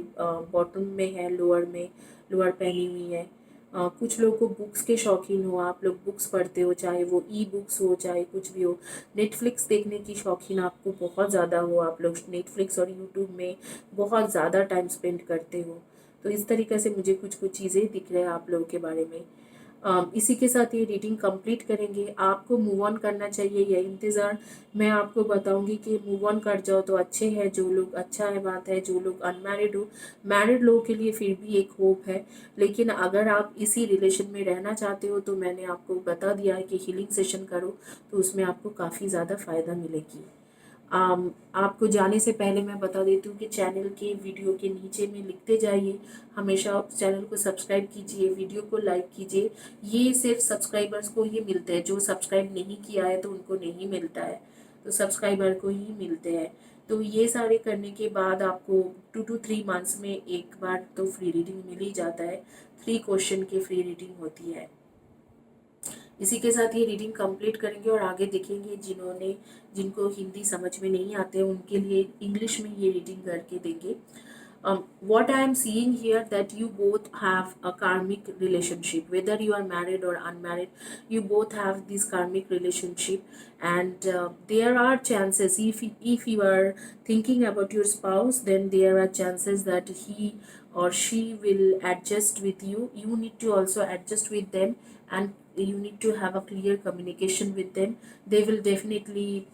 बॉटम में है, लोअर पहनी हुई है। कुछ लोगों को बुक्स के शौकीन हो, आप लोग बुक्स पढ़ते हो, चाहे वो बुक्स हो, चाहे कुछ भी हो। नेटफ्लिक्स देखने की शौकीन आपको बहुत ज़्यादा हो, आप लोग नेटफ्लिक्स और यूट्यूब में बहुत ज़्यादा टाइम स्पेंड करते हो। तो इस तरीक़े से मुझे कुछ कुछ चीज़ें दिख रहे हैं आप लोगों के बारे में। इसी के साथ ये रीडिंग कंप्लीट करेंगे। आपको मूव ऑन करना चाहिए या इंतज़ार, मैं आपको बताऊंगी कि मूव ऑन कर जाओ तो अच्छे है, जो लोग अच्छा है बात है। जो लोग अनमैरिड हो, मैरिड लोगों के लिए फिर भी एक होप है। लेकिन अगर आप इसी रिलेशन में रहना चाहते हो तो मैंने आपको बता दिया है कि हीलिंग सेशन करो, तो उसमें आपको काफ़ी ज़्यादा फ़ायदा मिलेगी। आपको जाने से पहले मैं बता देती हूँ कि चैनल के वीडियो के नीचे में लिखते जाइए, हमेशा चैनल को सब्सक्राइब कीजिए, वीडियो को लाइक कीजिए। ये सिर्फ सब्सक्राइबर्स को ही मिलते हैं, जो सब्सक्राइब नहीं किया है तो उनको नहीं मिलता है, तो सब्सक्राइबर को ही मिलते हैं। तो ये सारे करने के बाद आपको 2 to 3 मंथ्स में एक बार तो फ्री रीडिंग मिल ही जाता है। 3 क्वेश्चन की फ्री रीडिंग होती है। इसी के साथ ये रीडिंग कंप्लीट करेंगे और आगे देखेंगे जिनको हिंदी समझ में नहीं आते हैं उनके लिए इंग्लिश में ये रीडिंग करके देंगे। What I am seeing here that you both have a karmic relationship, whether you are married or unmarried, you both have this karmic relationship, and there are chances, if you are thinking about your spouse, then there are chances that he or she will adjust with you. You need to also adjust with them and you need to have a clear communication with them. They will definitely,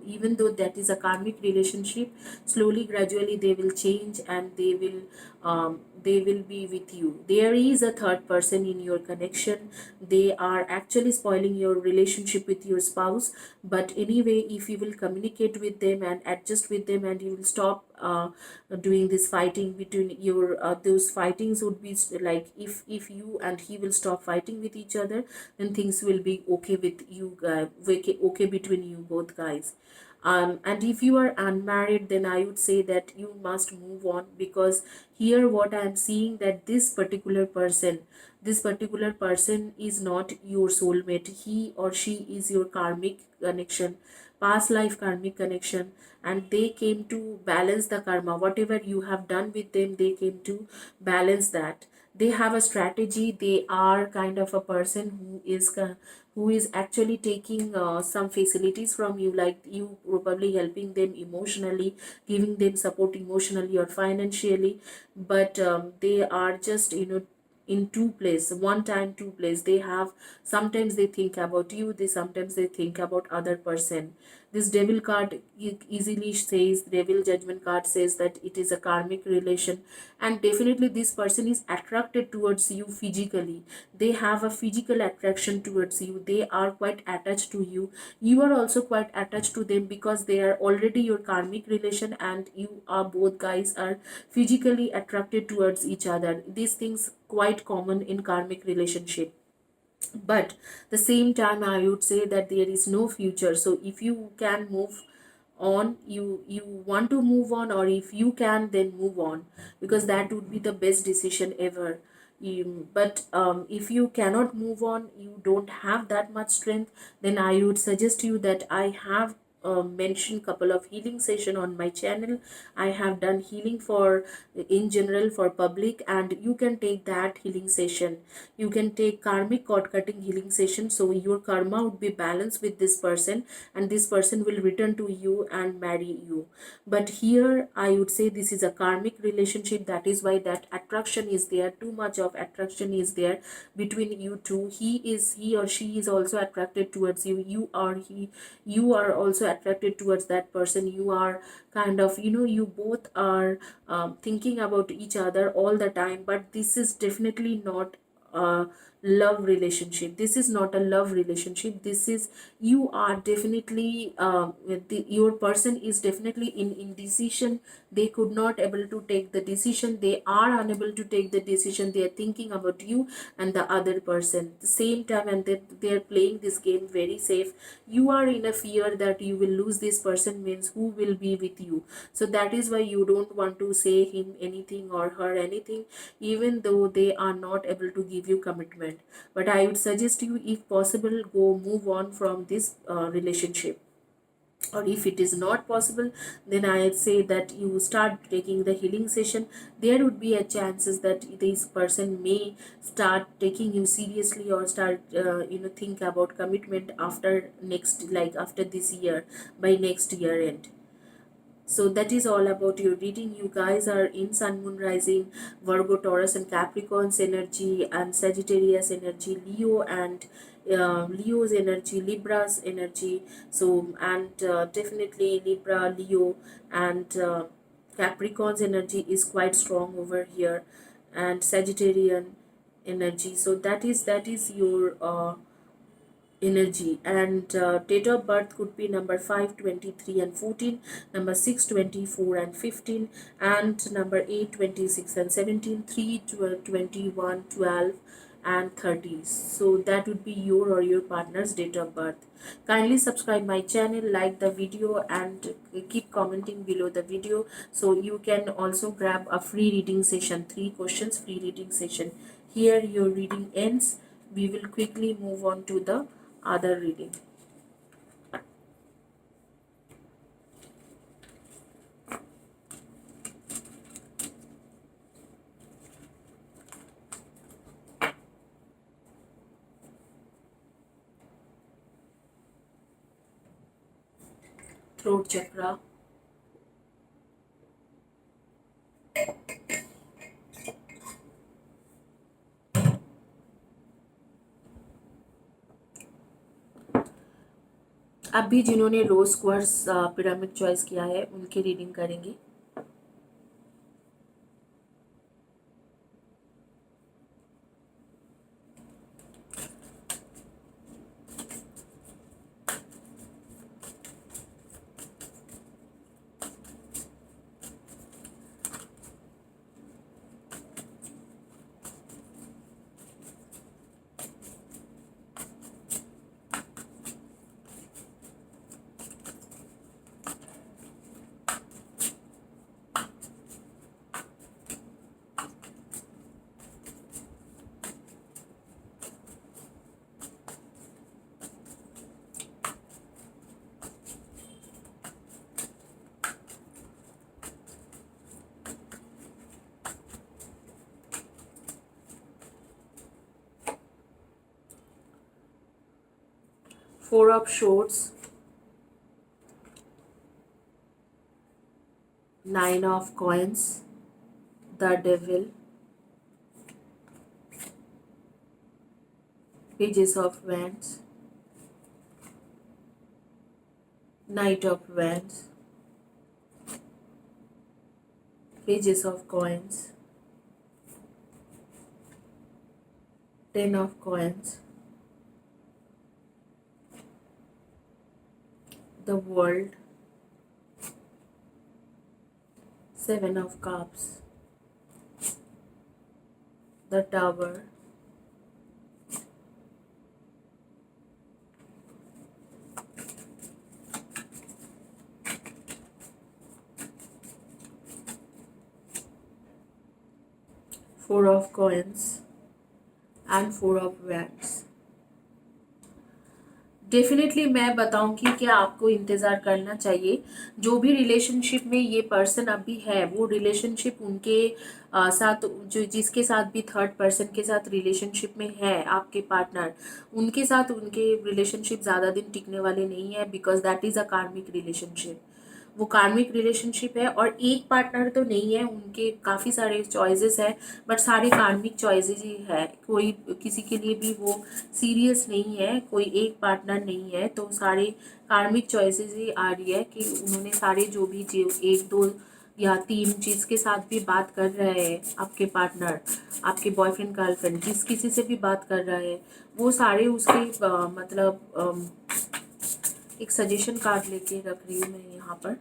even though that is a karmic relationship, slowly gradually they will change, and they will be with you. There is a third person in your connection. They are actually spoiling your relationship with your spouse. But anyway, if you will communicate with them and adjust with them, and you will stop doing this fighting between your those fightings would be like, if you and he will stop fighting with each other, then things will be okay with you guys, okay between you both guys. And if you are unmarried, then I would say that you must move on, because here what I am seeing, that this particular person is not your soulmate. He or she is your karmic connection, past life karmic connection, and they came to balance the karma. Whatever you have done with them, they came to balance that. They have a strategy. They are kind of a person who is actually taking some facilities from you, like you probably helping them emotionally, giving them support emotionally or financially. But they are just, in two place, one time two place. They have, sometimes they think about you, they sometimes they think about other person. This devil card easily says, devil judgment card says that it is a karmic relation. And definitely this person is attracted towards you physically. They have a physical attraction towards you. They are quite attached to you. You are also quite attached to them, because they are already your karmic relation, and you are both guys are physically attracted towards each other. These things quite common in karmic relationship. But the same time, I would say that there is no future. So if you can move on, you want to move on, or if you can, then move on, because that would be the best decision ever. But if you cannot move on, you don't have that much strength, then I would suggest you that I have mentioned couple of healing session on my channel. I have done healing for, in general, for public, and you can take that healing session. You can take karmic cord cutting healing session, so your karma would be balanced with this person, and this person will return to you and marry you. But here I would say this is a karmic relationship. That is why that attraction is there, too much of attraction is there between you two. He or she is also attracted towards you. You are also attracted towards that person. You are kind of, you both are thinking about each other all the time. But this is definitely not a love relationship. This is not a love relationship. This is, you are definitely, your person is definitely in indecision. They could not able to take the decision. They are unable to take the decision. They are thinking about you and the other person the same time, and they are playing this game very safe. You are in a fear that you will lose this person, means who will be with you. So that is why you don't want to say him anything or her anything, even though they are not able to give you commitment. But I would suggest you, if possible, go move on from this relationship. Or if it is not possible, then I'd say that you start taking the healing session. There would be a chances that this person may start taking you seriously, or start think about commitment after next, like after this year, by next year end. So that is all about your reading. You guys are in Sun Moon Rising, Virgo, Taurus, and Capricorn's energy, and Sagittarius energy, Leo, and Leo's energy, Libra's energy. So, and definitely Libra, Leo, and Capricorn's energy is quite strong over here, and Sagittarian energy. So that is your energy. And date of birth could be number 5, 23, and 14, number 6, 24, and 15, and number 8, 26, and 17, 3, 12, 21, 12, and 30. So that would be your or your partner's date of birth. Kindly subscribe my channel, like the video, and keep commenting below the video. So you can also grab a free reading session, 3 questions free reading session. Here your reading ends. We will quickly move on to the other reading. Throat chakra, अभी जिन्होंने रोज squares pyramid choice किया है उनकी reading करेंगे। Four of shorts, nine of coins, the devil, pages of wands, night of wands, pages of coins, ten of coins, the world, seven of cups, the tower, four of coins and four of wands. Definitely मैं बताऊंगी कि आपको इंतज़ार करना चाहिए। जो भी relationship में ये पर्सन अभी है वो रिलेशनशिप उनके साथ, जो जिसके साथ भी थर्ड पर्सन के साथ रिलेशनशिप में है आपके पार्टनर, उनके साथ उनके रिलेशनशिप ज़्यादा दिन टिकने वाले नहीं है, बिकॉज दैट इज़ अ कार्मिक रिलेशनशिप। वो कार्मिक रिलेशनशिप है और एक पार्टनर तो नहीं है, उनके काफ़ी सारे चॉइसेस है, बट सारे कार्मिक चॉइसेस ही है। कोई किसी के लिए भी वो सीरियस नहीं है, कोई एक पार्टनर नहीं है, तो सारे कार्मिक चॉइसेस ही आ रही है कि उन्होंने सारे जो भी एक दो या तीन जिसके साथ भी बात कर रहे हैं आपके पार्टनर, आपके बॉयफ्रेंड गर्लफ्रेंड, जिस किसी से भी बात कर रहा है वो सारे उसके मतलब एक सजेशन कार्ड लेके रख रही हूँ मैं यहाँ पर।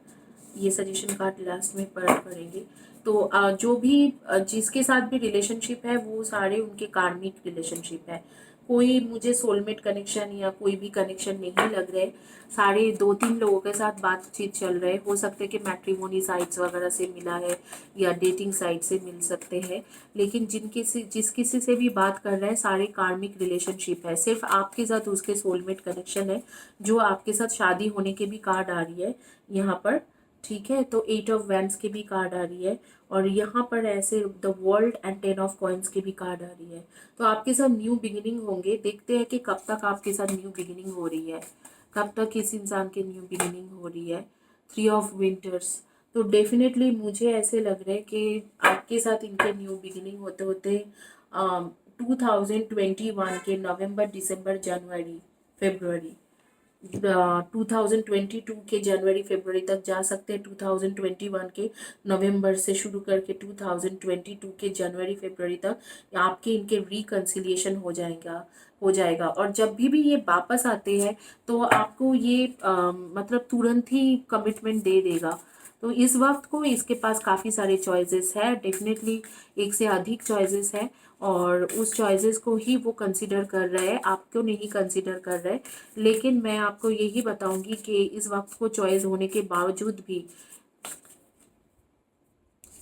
ये सजेशन कार्ड लास्ट में पढ़ेंगे। तो जो भी जिसके साथ भी रिलेशनशिप है वो सारे उनके कार्मिक रिलेशनशिप है। कोई मुझे सोलमेट कनेक्शन या कोई भी कनेक्शन नहीं लग रहे। सारे दो तीन लोगों के साथ बातचीत चल रहे, हो सकते कि मैट्रिमोनी साइट्स वगैरह से मिला है या डेटिंग साइट से मिल सकते हैं, लेकिन जिस किसी से भी बात कर रहे हैं सारे कार्मिक रिलेशनशिप है। सिर्फ आपके साथ उसके सोलमेट कनेक्शन है, जो आपके साथ शादी होने के भी कार्ड आ रही है यहाँ पर। ठीक है, तो एट ऑफ वैंड्स के भी कार्ड आ रही है और यहाँ पर ऐसे the world and ten of coins की भी कार्ड आ रही है। तो आपके साथ न्यू बिगिनिंग होंगे। देखते हैं कि कब तक आपके साथ न्यू बिगिनिंग हो रही है, कब तक इस इंसान की न्यू बिगिनिंग हो रही है। थ्री ऑफ विंटर्स, तो डेफिनेटली मुझे ऐसे लग रहा है कि आपके साथ इनके न्यू बिगिनिंग होते होते 2021 के नवंबर, दिसंबर, जनवरी, फरवरी, 2022 के जनवरी फरवरी तक जा सकते हैं। 2021 के नवंबर से शुरू करके 2022 के जनवरी फरवरी तक आपके इनके रिकन्सिलिएशन हो जाएगा। और जब भी ये वापस आते हैं तो आपको ये मतलब तुरंत ही कमिटमेंट दे देगा। तो इस वक्त को इसके पास काफ़ी सारे चॉइसेस है, डेफिनेटली एक से अधिक चॉइसेस है, और उस चॉइसेस को ही वो कंसिडर कर रहे हैं, आपको नहीं कंसिडर कर रहे। लेकिन मैं आपको यही बताऊंगी कि इस वक्त को चॉइस होने के बावजूद भी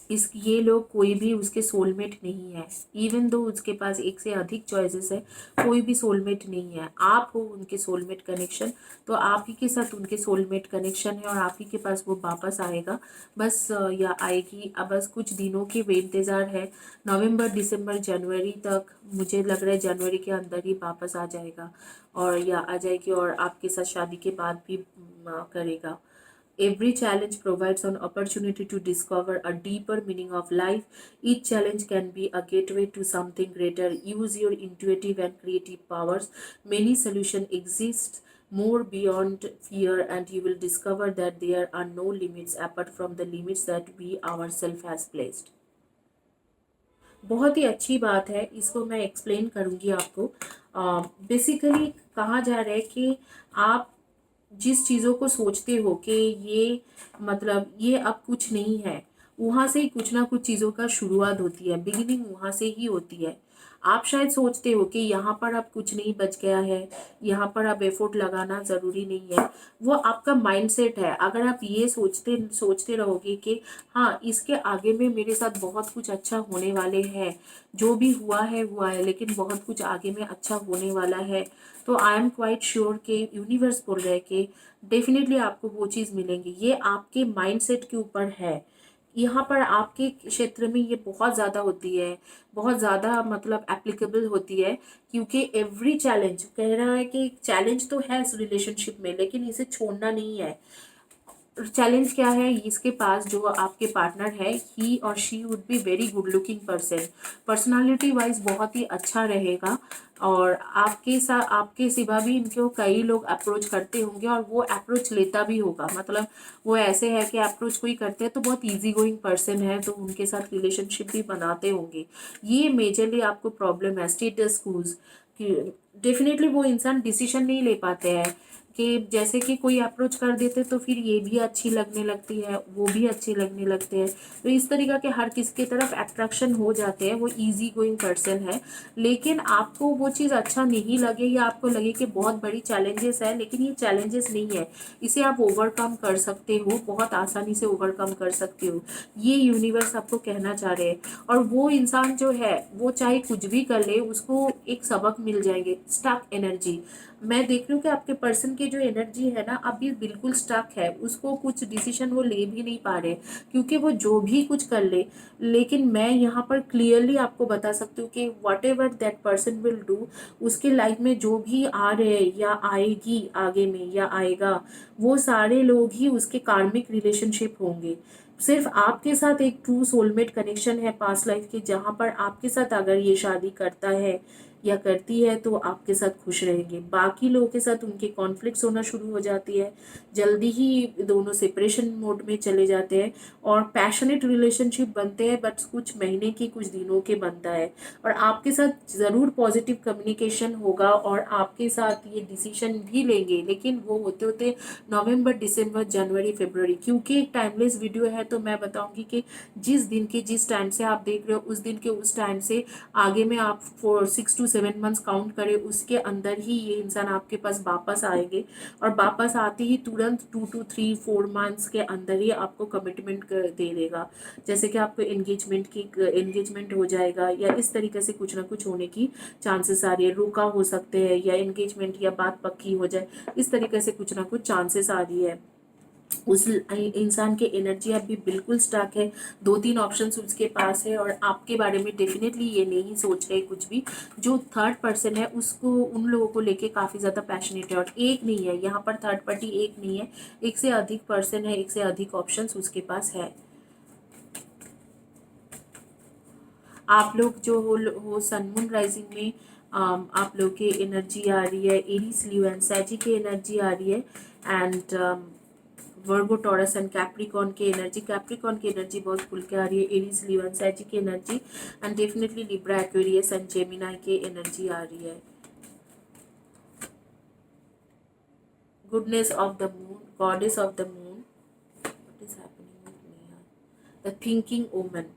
ये लोग कोई भी उसके सोलमेट नहीं है। इवन दो उसके पास एक से अधिक चॉइसेस है, कोई भी सोलमेट नहीं है। आप हो उनके सोलमेट कनेक्शन, तो आप ही के साथ उनके सोलमेट कनेक्शन है और आप ही के पास वो वापस आएगा बस, या आएगी। अब बस कुछ दिनों की इंतज़ार है, नवंबर, दिसंबर, जनवरी तक। मुझे लग रहा है जनवरी के अंदर ही वापस आ जाएगा, और या आ जाएगी और आपके साथ शादी के बाद भी करेगा। Every challenge provides an opportunity to discover a deeper meaning of life. Each challenge can be a gateway to something greater. Use your intuitive and creative powers. Many solutions exist more beyond fear, and you will discover that there are no limits apart from the limits that we ourselves has placed. बहुत ही अच्छी बात है, इसको मैं explain करूँगी आपको। Basically कहा जा रहा है कि आप जिस चीज़ों को सोचते हो कि ये मतलब ये अब कुछ नहीं है, वहाँ से ही कुछ ना कुछ चीज़ों का शुरुआत होती है, बिगिनिंग वहाँ से ही होती है। आप शायद सोचते हो कि यहाँ पर अब कुछ नहीं बच गया है, यहाँ पर अब एफर्ट लगाना ज़रूरी नहीं है, वो आपका माइंडसेट है। अगर आप ये सोचते सोचते रहोगे कि हाँ, इसके आगे में मेरे साथ बहुत कुछ अच्छा होने वाले हैं, जो भी हुआ है, लेकिन बहुत कुछ आगे में अच्छा होने वाला है, तो आई एम क्वाइट श्योर कि यूनिवर्स बोल रहे हैं कि डेफिनेटली आपको वो चीज़ मिलेंगी। ये आपके माइंडसेट के ऊपर है। यहाँ पर आपके क्षेत्र में ये बहुत ज़्यादा होती है, बहुत ज़्यादा मतलब एप्लीकेबल होती है, क्योंकि एवरी चैलेंज कह रहा है कि चैलेंज तो है इस रिलेशनशिप में, लेकिन इसे छोड़ना नहीं है। चैलेंज क्या है इसके पास, जो आपके पार्टनर है, ही और she would be very good looking person, personality wise बहुत ही अच्छा रहेगा, और आपके साथ आपके सिवा भी इनको कई लोग अप्रोच करते होंगे और वो अप्रोच लेता भी होगा। मतलब वो ऐसे है कि अप्रोच कोई करते हैं तो बहुत इजी गोइंग पर्सन है, तो उनके साथ रिलेशनशिप भी बनाते होंगे। ये मेजरली आपको प्रॉब्लम है स्टेटस क्यूज कि डेफिनेटली वो इंसान डिसीजन नहीं ले पाते हैं, कि जैसे कि कोई अप्रोच कर देते तो फिर ये भी अच्छी लगने लगती है, वो भी अच्छे लगने लगते हैं, तो इस तरीक़ा के हर किसी की तरफ अट्रैक्शन हो जाते हैं। वो इजी गोइंग पर्सन है, लेकिन आपको वो चीज़ अच्छा नहीं लगे या आपको लगे कि बहुत बड़ी चैलेंजेस है, लेकिन ये चैलेंजेस नहीं है, इसे आप ओवरकम कर सकते हो, बहुत आसानी से ओवरकम कर सकते हो, ये यूनिवर्स आपको कहना चाह रहे हैं। और वो इंसान जो है वो चाहे कुछ भी कर ले, उसको एक सबक मिल जाएंगे। स्टक एनर्जी, मैं देख रही हूँ कि आपके पर्सन की जो एनर्जी है ना, अभी बिल्कुल स्टक है, उसको कुछ डिसीजन वो ले भी नहीं पा रहे, क्योंकि वो जो भी कुछ कर ले, लेकिन मैं यहाँ पर क्लियरली आपको बता सकती हूँ कि what ever that person will do, उसके लाइफ में जो भी आ रहे या आएगी आगे में या आएगा, वो सारे लोग ही उसके कार्मिक रिलेशनशिप होंगे। सिर्फ आपके साथ एक ट्रू सोलमेट कनेक्शन है पास्ट लाइफ के, जहाँ पर आपके साथ अगर ये शादी करता है या करती है तो आपके साथ खुश रहेंगे। बाकी लोगों के साथ उनके कॉन्फ्लिक्ट्स होना शुरू हो जाती है, जल्दी ही दोनों सेपरेशन मोड में चले जाते हैं, और पैशनेट रिलेशनशिप बनते हैं, बट कुछ महीने की कुछ दिनों के बनता है। और आपके साथ ज़रूर पॉजिटिव कम्युनिकेशन होगा और आपके साथ ये डिसीजन भी लेंगे, लेकिन वो होते होते नवंबर, दिसंबर, जनवरी, फरवरी। क्योंकि एक टाइमलेस वीडियो है तो मैं बताऊंगी कि जिस दिन के जिस टाइम से आप देख रहे हो, उस दिन के उस टाइम से आगे में आप 6 to 7 मंथ्स काउंट करें, उसके अंदर ही ये इंसान आपके पास वापस आएंगे, और वापस आते ही तुरंत 2 to 3 4 मंथ्स के अंदर ही आपको कमिटमेंट दे देगा। जैसे कि आपको एंगेजमेंट हो जाएगा, या इस तरीके से कुछ ना कुछ होने की चांसेस आ रही है। रुका हो सकते हैं, या एंगेजमेंट या बात पक्की हो जाए, इस तरीके से कुछ ना कुछ चांसेस आ रही है। उस इंसान की एनर्जी अभी बिल्कुल स्टक है, 2 3 ऑप्शंस उसके पास है, और आपके बारे में डेफिनेटली ये नहीं सोच रहे कुछ भी। जो थर्ड पर्सन है उसको, उन लोगों को लेके काफ़ी ज़्यादा पैशनेट है, और एक नहीं है यहाँ पर, थर्ड पार्टी एक नहीं है, एक से अधिक पर्सन है, एक से अधिक ऑप्शंस उसके पास है। आप लोग जो हो सन मून राइजिंग में आप लोग की एनर्जी आ रही है एरीज, लियो एंड सैजी की एनर्जी आ रही है, and Virgo, Taurus and Capricorn की एनर्जी। कैप्रिकॉन की एनर्जी बहुत खुल के आ रही है, एरीज, लियो एंड सैजी की energy, and definitely Libra, Aquarius and Gemini की एनर्जी आ रही है। Goodness of the moon, goddess of the moon, what is happening with me, the thinking woman.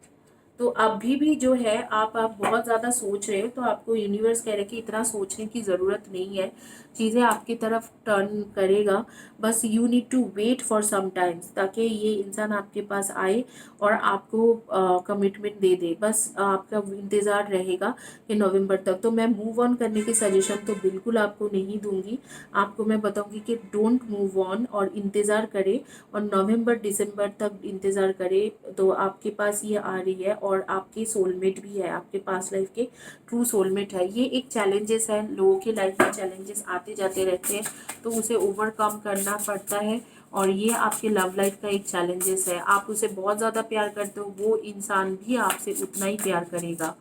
तो अभी भी जो है आप बहुत ज़्यादा सोच रहे हो, तो आपको यूनिवर्स कह रहे कि इतना सोचने की ज़रूरत नहीं है, चीज़ें आपकी तरफ टर्न करेगा, बस you need to wait for some times, ताकि ये इंसान आपके पास आए और आपको कमिटमेंट दे दे। बस आपका इंतज़ार रहेगा कि नवंबर तक। तो मैं मूव ऑन करने की सजेशन तो बिल्कुल आपको नहीं दूंगी, आपको मैं बताऊंगी कि डोंट मूव ऑन, और इंतज़ार करें, और नवंबर दिसंबर तक इंतज़ार करें, तो आपके पास ये आ रही है। और आपके सोलमेट भी है, आपके पास लाइफ के ट्रू सोलमेट है। ये एक चैलेंजेस है, लोगों के लाइफ में चैलेंजेस आते जाते रहते हैं, तो उसे ओवरकम करना पड़ता है, और ये आपके लव लाइफ का एक चैलेंजेस है। आप उसे बहुत ज़्यादा प्यार करते हो, वो इंसान भी आपसे उतना ही प्यार करेगा।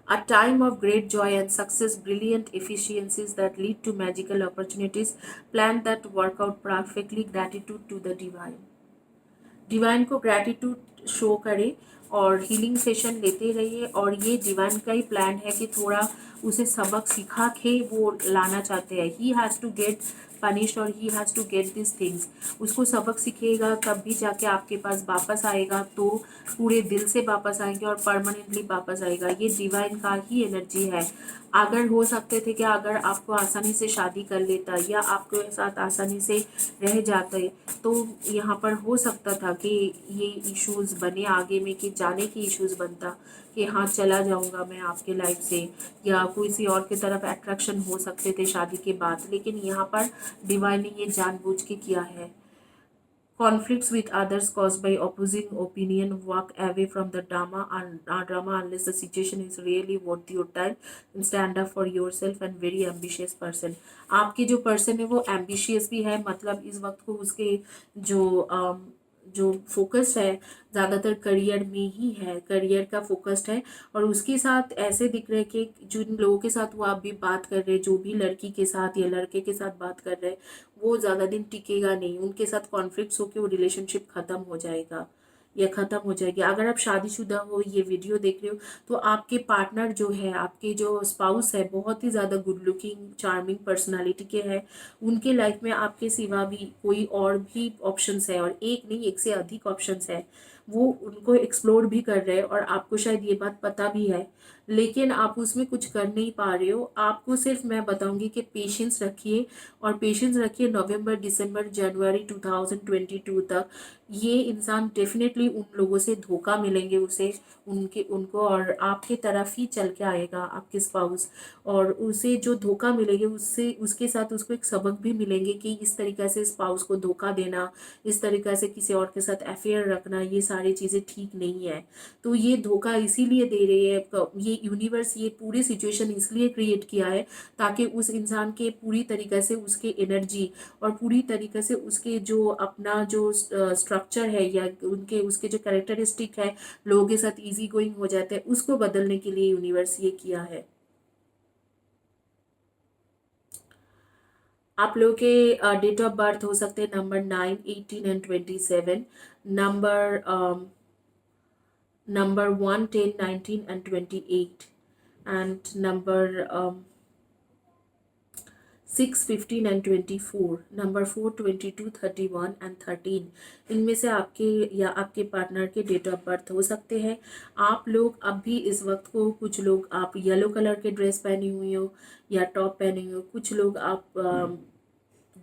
A time of great joy and success, brilliant efficiencies that lead to magical opportunities, plans that work out perfectly, gratitude to the divine. Divine को ग्रैटिट्यूड शो करें और हीलिंग सेशन लेते रहिए, और ये डिवाइन का ही प्लान है कि थोड़ा उसे सबक सिखा के वो लाना चाहते हैं. He has to get punished और he has to get this things. उसको सबक सीखेगा तब भी जाके आपके पास वापस आएगा, तो पूरे दिल से वापस आएंगे और परमानेंटली वापस आएगा. ये डिवाइन का ही एनर्जी है. अगर हो सकते थे कि अगर आपको आसानी से शादी कर लेता या आपके साथ आसानी से रह जाते, तो यहाँ पर हो सकता था कि ये इश्यूज़ बने आगे में, कि जाने की इश्यूज़ बनता कि हाँ चला जाऊँगा मैं आपके लाइफ से, या किसी और की तरफ अट्रैक्शन हो सकते थे शादी के बाद. लेकिन यहाँ पर डिवाइन ने ये जानबूझ के किया है. Conflicts with others caused by opposing opinion, walk away from the drama unless the situation is really worth your time, and stand up for yourself and very ambitious person. आपके जो पर्सन है वो एम्बिशियस भी है, मतलब इस वक्त को उसके जो फोकस है ज़्यादातर करियर में ही है, करियर का फोकस्ड है. और उसके साथ ऐसे दिख रहे हैं कि जिन लोगों के साथ वो आप भी बात कर रहे हैं, जो भी लड़की के साथ या लड़के के साथ बात कर रहे हैं, वो ज़्यादा दिन टिकेगा नहीं. उनके साथ कॉन्फ्लिक्ट्स होकर वो रिलेशनशिप ख़त्म हो जाएगा या ख़त्म हो जाएगी. अगर आप शादीशुदा हो, ये वीडियो देख रहे हो, तो आपके पार्टनर जो है, आपके जो स्पाउस है, बहुत ही ज़्यादा गुड लुकिंग चार्मिंग पर्सनालिटी के हैं. उनके लाइफ में आपके सिवा भी कोई और भी ऑप्शंस है, और एक नहीं एक से अधिक ऑप्शंस है. वो उनको एक्सप्लोर भी कर रहे हैं और आपको शायद ये बात पता भी है, लेकिन आप उसमें कुछ कर नहीं पा रहे हो. आपको सिर्फ मैं बताऊंगी कि पेशेंस रखिए, और पेशेंस रखिए नवंबर दिसंबर जनवरी 2022 तक. ये इंसान डेफिनेटली उन लोगों से धोखा मिलेंगे उसे, उनको, और आपके तरफ ही चल के आएगा आपके स्पाउस. और उसे जो धोखा मिलेंगे उससे, उसके साथ उसको एक सबक भी मिलेंगे कि इस तरीक़े से स्पाउस को धोखा देना, इस तरीक़े से किसी और के साथ अफेयर रखना, ये सारी चीज़ें ठीक नहीं है. तो ये धोखा इसीलिए दे रही है, ये यूनिवर्स ये पूरी सिचुएशन इसलिए क्रिएट किया है ताकि उस इंसान के पूरी तरीक़े से उसके एनर्जी और पूरी तरीक़े से उसके जो अपना जो स्ट्रक्चर है या उनके उसके जो कैरेक्टरिस्टिक है, लोगों के साथ इजी गोइंग हो जाते हैं, उसको बदलने के लिए यूनिवर्स ये किया है. आप लोगों के डेट ऑफ बर्थ हो सकते हैं number 9, 18 and 27, number 1, 10, 19 and 28, and number 6, 15 and 24, number 4, 22, 31 and 13. इनमें से आपके या आपके पार्टनर के डेट ऑफ बर्थ हो सकते हैं. आप लोग अब भी इस वक्त को, कुछ लोग आप येलो कलर के ड्रेस पहनी हुई हो या टॉप पहने हुए हो, कुछ लोग आप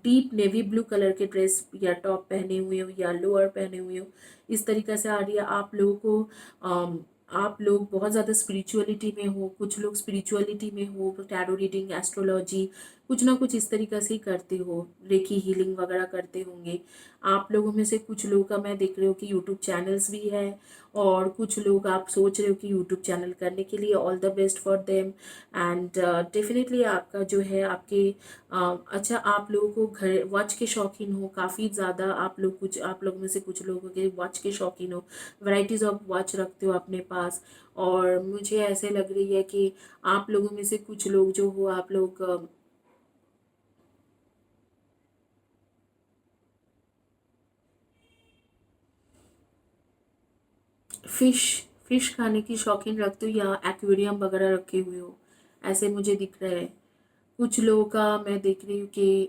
डीप नेवी ब्लू कलर के ड्रेस या टॉप पहने हुए हो या लोअर पहने हुए हो. इस तरीक़े से आ रही है. आप लोगों को आप लोग बहुत ज़्यादा स्पिरिचुअलिटी में हो, कुछ लोग स्पिरिचुअलिटी में हो, टैरो रीडिंग, एस्ट्रोलॉजी, कुछ ना कुछ इस तरीक़े से ही करते हो, रेकी हीलिंग वगैरह करते होंगे. आप लोगों में से कुछ लोगों का मैं देख रही हूँ कि यूट्यूब चैनल्स भी है, और कुछ लोग आप सोच रहे हो कि यूट्यूब चैनल करने के लिए. All the best for them. And definitely आपका जो है आपके अच्छा, आप लोगों को घर वॉच के शौकीन हो काफ़ी ज़्यादा. आप लोगों में से कुछ लोगों के वॉच के शौकीन हो, वैराइटीज़ ऑफ वॉच रखते हो अपने पास. और मुझे ऐसे लग रही है कि आप लोगों में से कुछ लोग जो हो, आप लोग फिश खाने की शौकीन रखते हो या एक्वेरियम वगैरह रखे हुए हो, ऐसे मुझे दिख रहा है. कुछ लोगों का मैं देख रही हूँ कि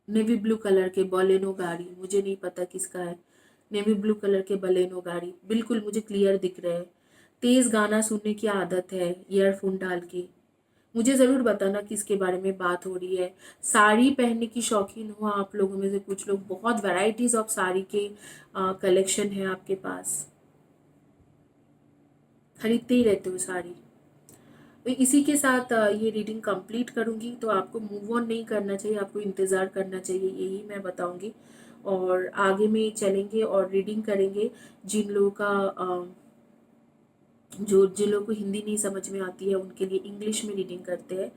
नेवी ब्लू कलर के बलेनो गाड़ी, मुझे नहीं पता किसका है. नेवी ब्लू कलर के बलेनो गाड़ी बिल्कुल मुझे क्लियर दिख रहा है. तेज़ गाना सुनने की आदत है ईयरफोन डाल के. मुझे ज़रूर बताना किसके बारे में बात हो रही है. साड़ी पहनने की शौकीन हो आप लोगों में से कुछ लोग, बहुत वैराइटीज़ ऑफ साड़ी के कलेक्शन है आपके पास, खरीदते ही रहते हो साड़ी. तो इसी के साथ ये रीडिंग कंप्लीट करूँगी. तो आपको मूव ऑन नहीं करना चाहिए, आपको इंतज़ार करना चाहिए, यही मैं बताऊँगी. और आगे में चलेंगे और रीडिंग करेंगे. जिन लोगों का जिन लोगों को हिंदी नहीं समझ में आती है उनके लिए इंग्लिश में रीडिंग करते हैं.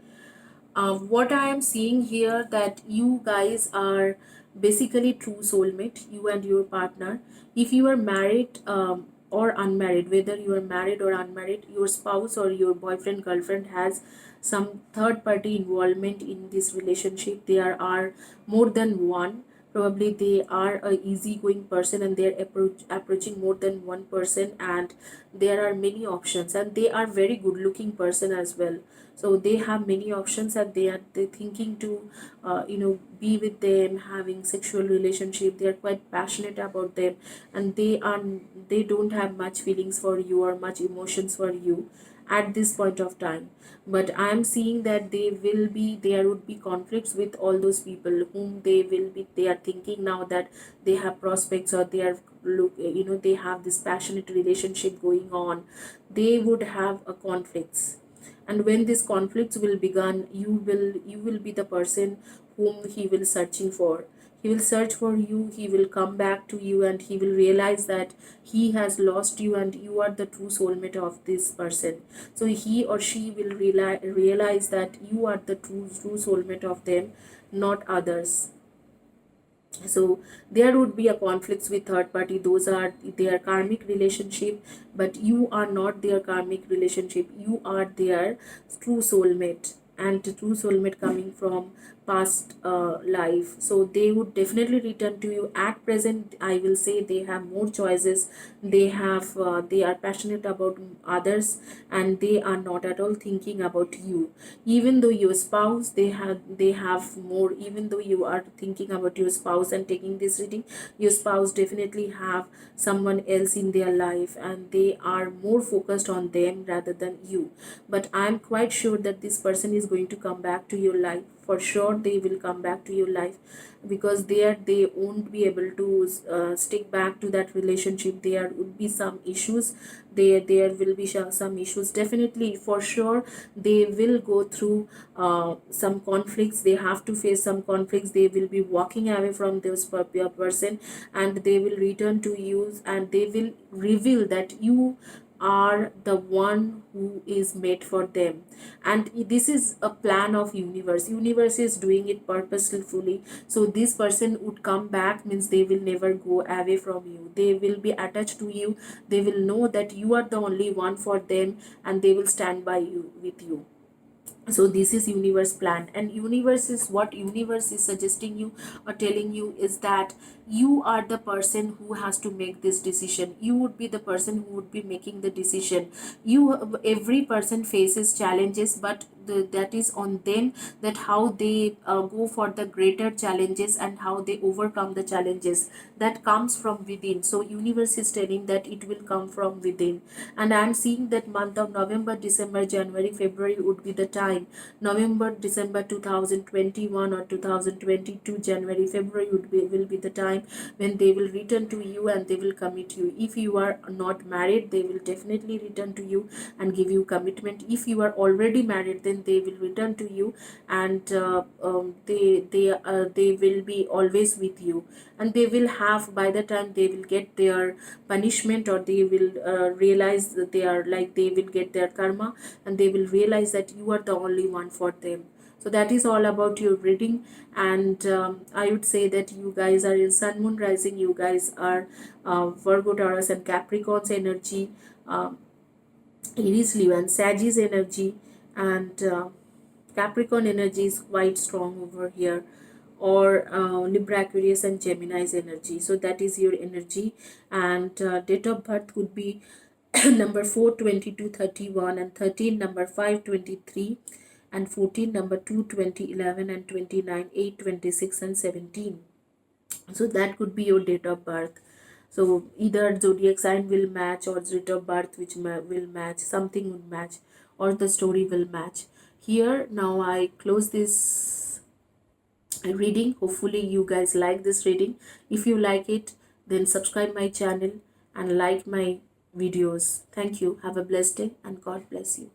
What I am seeing here that you guys are basically true soulmate, you and your partner. If you are married, or unmarried, whether you are married or unmarried, your spouse or your boyfriend girlfriend has some third party involvement in this relationship. There are more than one. Probably they are a easygoing person and they're approaching more than one person, and there are many options, and they are very good looking person as well. So they have many options, and they thinking to be with them, having sexual relationship. They are quite passionate about them, and they don't have much feelings for you or much emotions for you at this point of time. But I am seeing that there would be conflicts with all those people whom they are thinking now that they have prospects, or they are they have this passionate relationship going on. They would have a conflicts, and when these conflicts will begin, you will be the person whom he will searching for. He will search for you, he will come back to you, and he will realize that he has lost you and you are the true soulmate of this person. So he or she will realize that you are the true soulmate of them, not others. So there would be a conflicts with third party. Those are their karmic relationship, but you are not their karmic relationship. You are their true soulmate, and the true soulmate coming from past life. So they would definitely return to you. At present, I will say they have more choices. They are passionate about others, and they are not at all thinking about you. Even though your spouse, they have more. Even though you are thinking about your spouse and taking this reading, your spouse definitely have someone else in their life, and they are more focused on them rather than you. But I'm quite sure that this person is going to come back to your life. For sure they will come back to your life, because they won't be able to stick back to that relationship. There would be some issues. There will be some issues, definitely, for sure. They will go through some conflicts. They have to face some conflicts. They will be walking away from this person, and they will return to you, and they will reveal that you are the one who is made for them. And this is a plan of universe is doing it purposefully. So this person would come back, means they will never go away from you. They will be attached to you. They will know that you are the only one for them, and they will stand by you with you. So this is universe plan, and universe is what universe is suggesting you or telling you is that you are the person who has to make this decision. You would be the person who would be making the decision. Every person faces challenges, but that is on them, that how they go for the greater challenges and how they overcome the challenges that comes from within. So universe is telling that it will come from within. And I'm seeing that month of November, December, January, February would be the time. November, December 2021 or 2022, January, February will be the time when they will return to you and they will commit you. If you are not married, they will definitely return to you and give you commitment. If you are already married, then they will return to you, and they will be always with you, and they will have, by the time they will get their punishment, or they will realize that they will get their karma, and they will realize that you are the only one for them. So that is all about your reading. And I would say that you guys are in sun moon rising. You guys are Virgo, Taurus and Capricorn's energy, Aries, Leo and Sagittarius energy, and Capricorn energy is quite strong over here, or Libra, Aquarius and Gemini's energy. So that is your energy. And date of birth could be number 4, 22, 31, and 13, number 5, 23, and 14, number 2, 20, 11, and 29, 8, 26, and 17. So that could be your date of birth. So either zodiac sign will match, or date of birth which will match, something would match, or the story will match. Here now I close this reading. Hopefully you guys like this reading. If you like it, then subscribe my channel and like my videos. Thank you. Have a blessed day, and God bless you.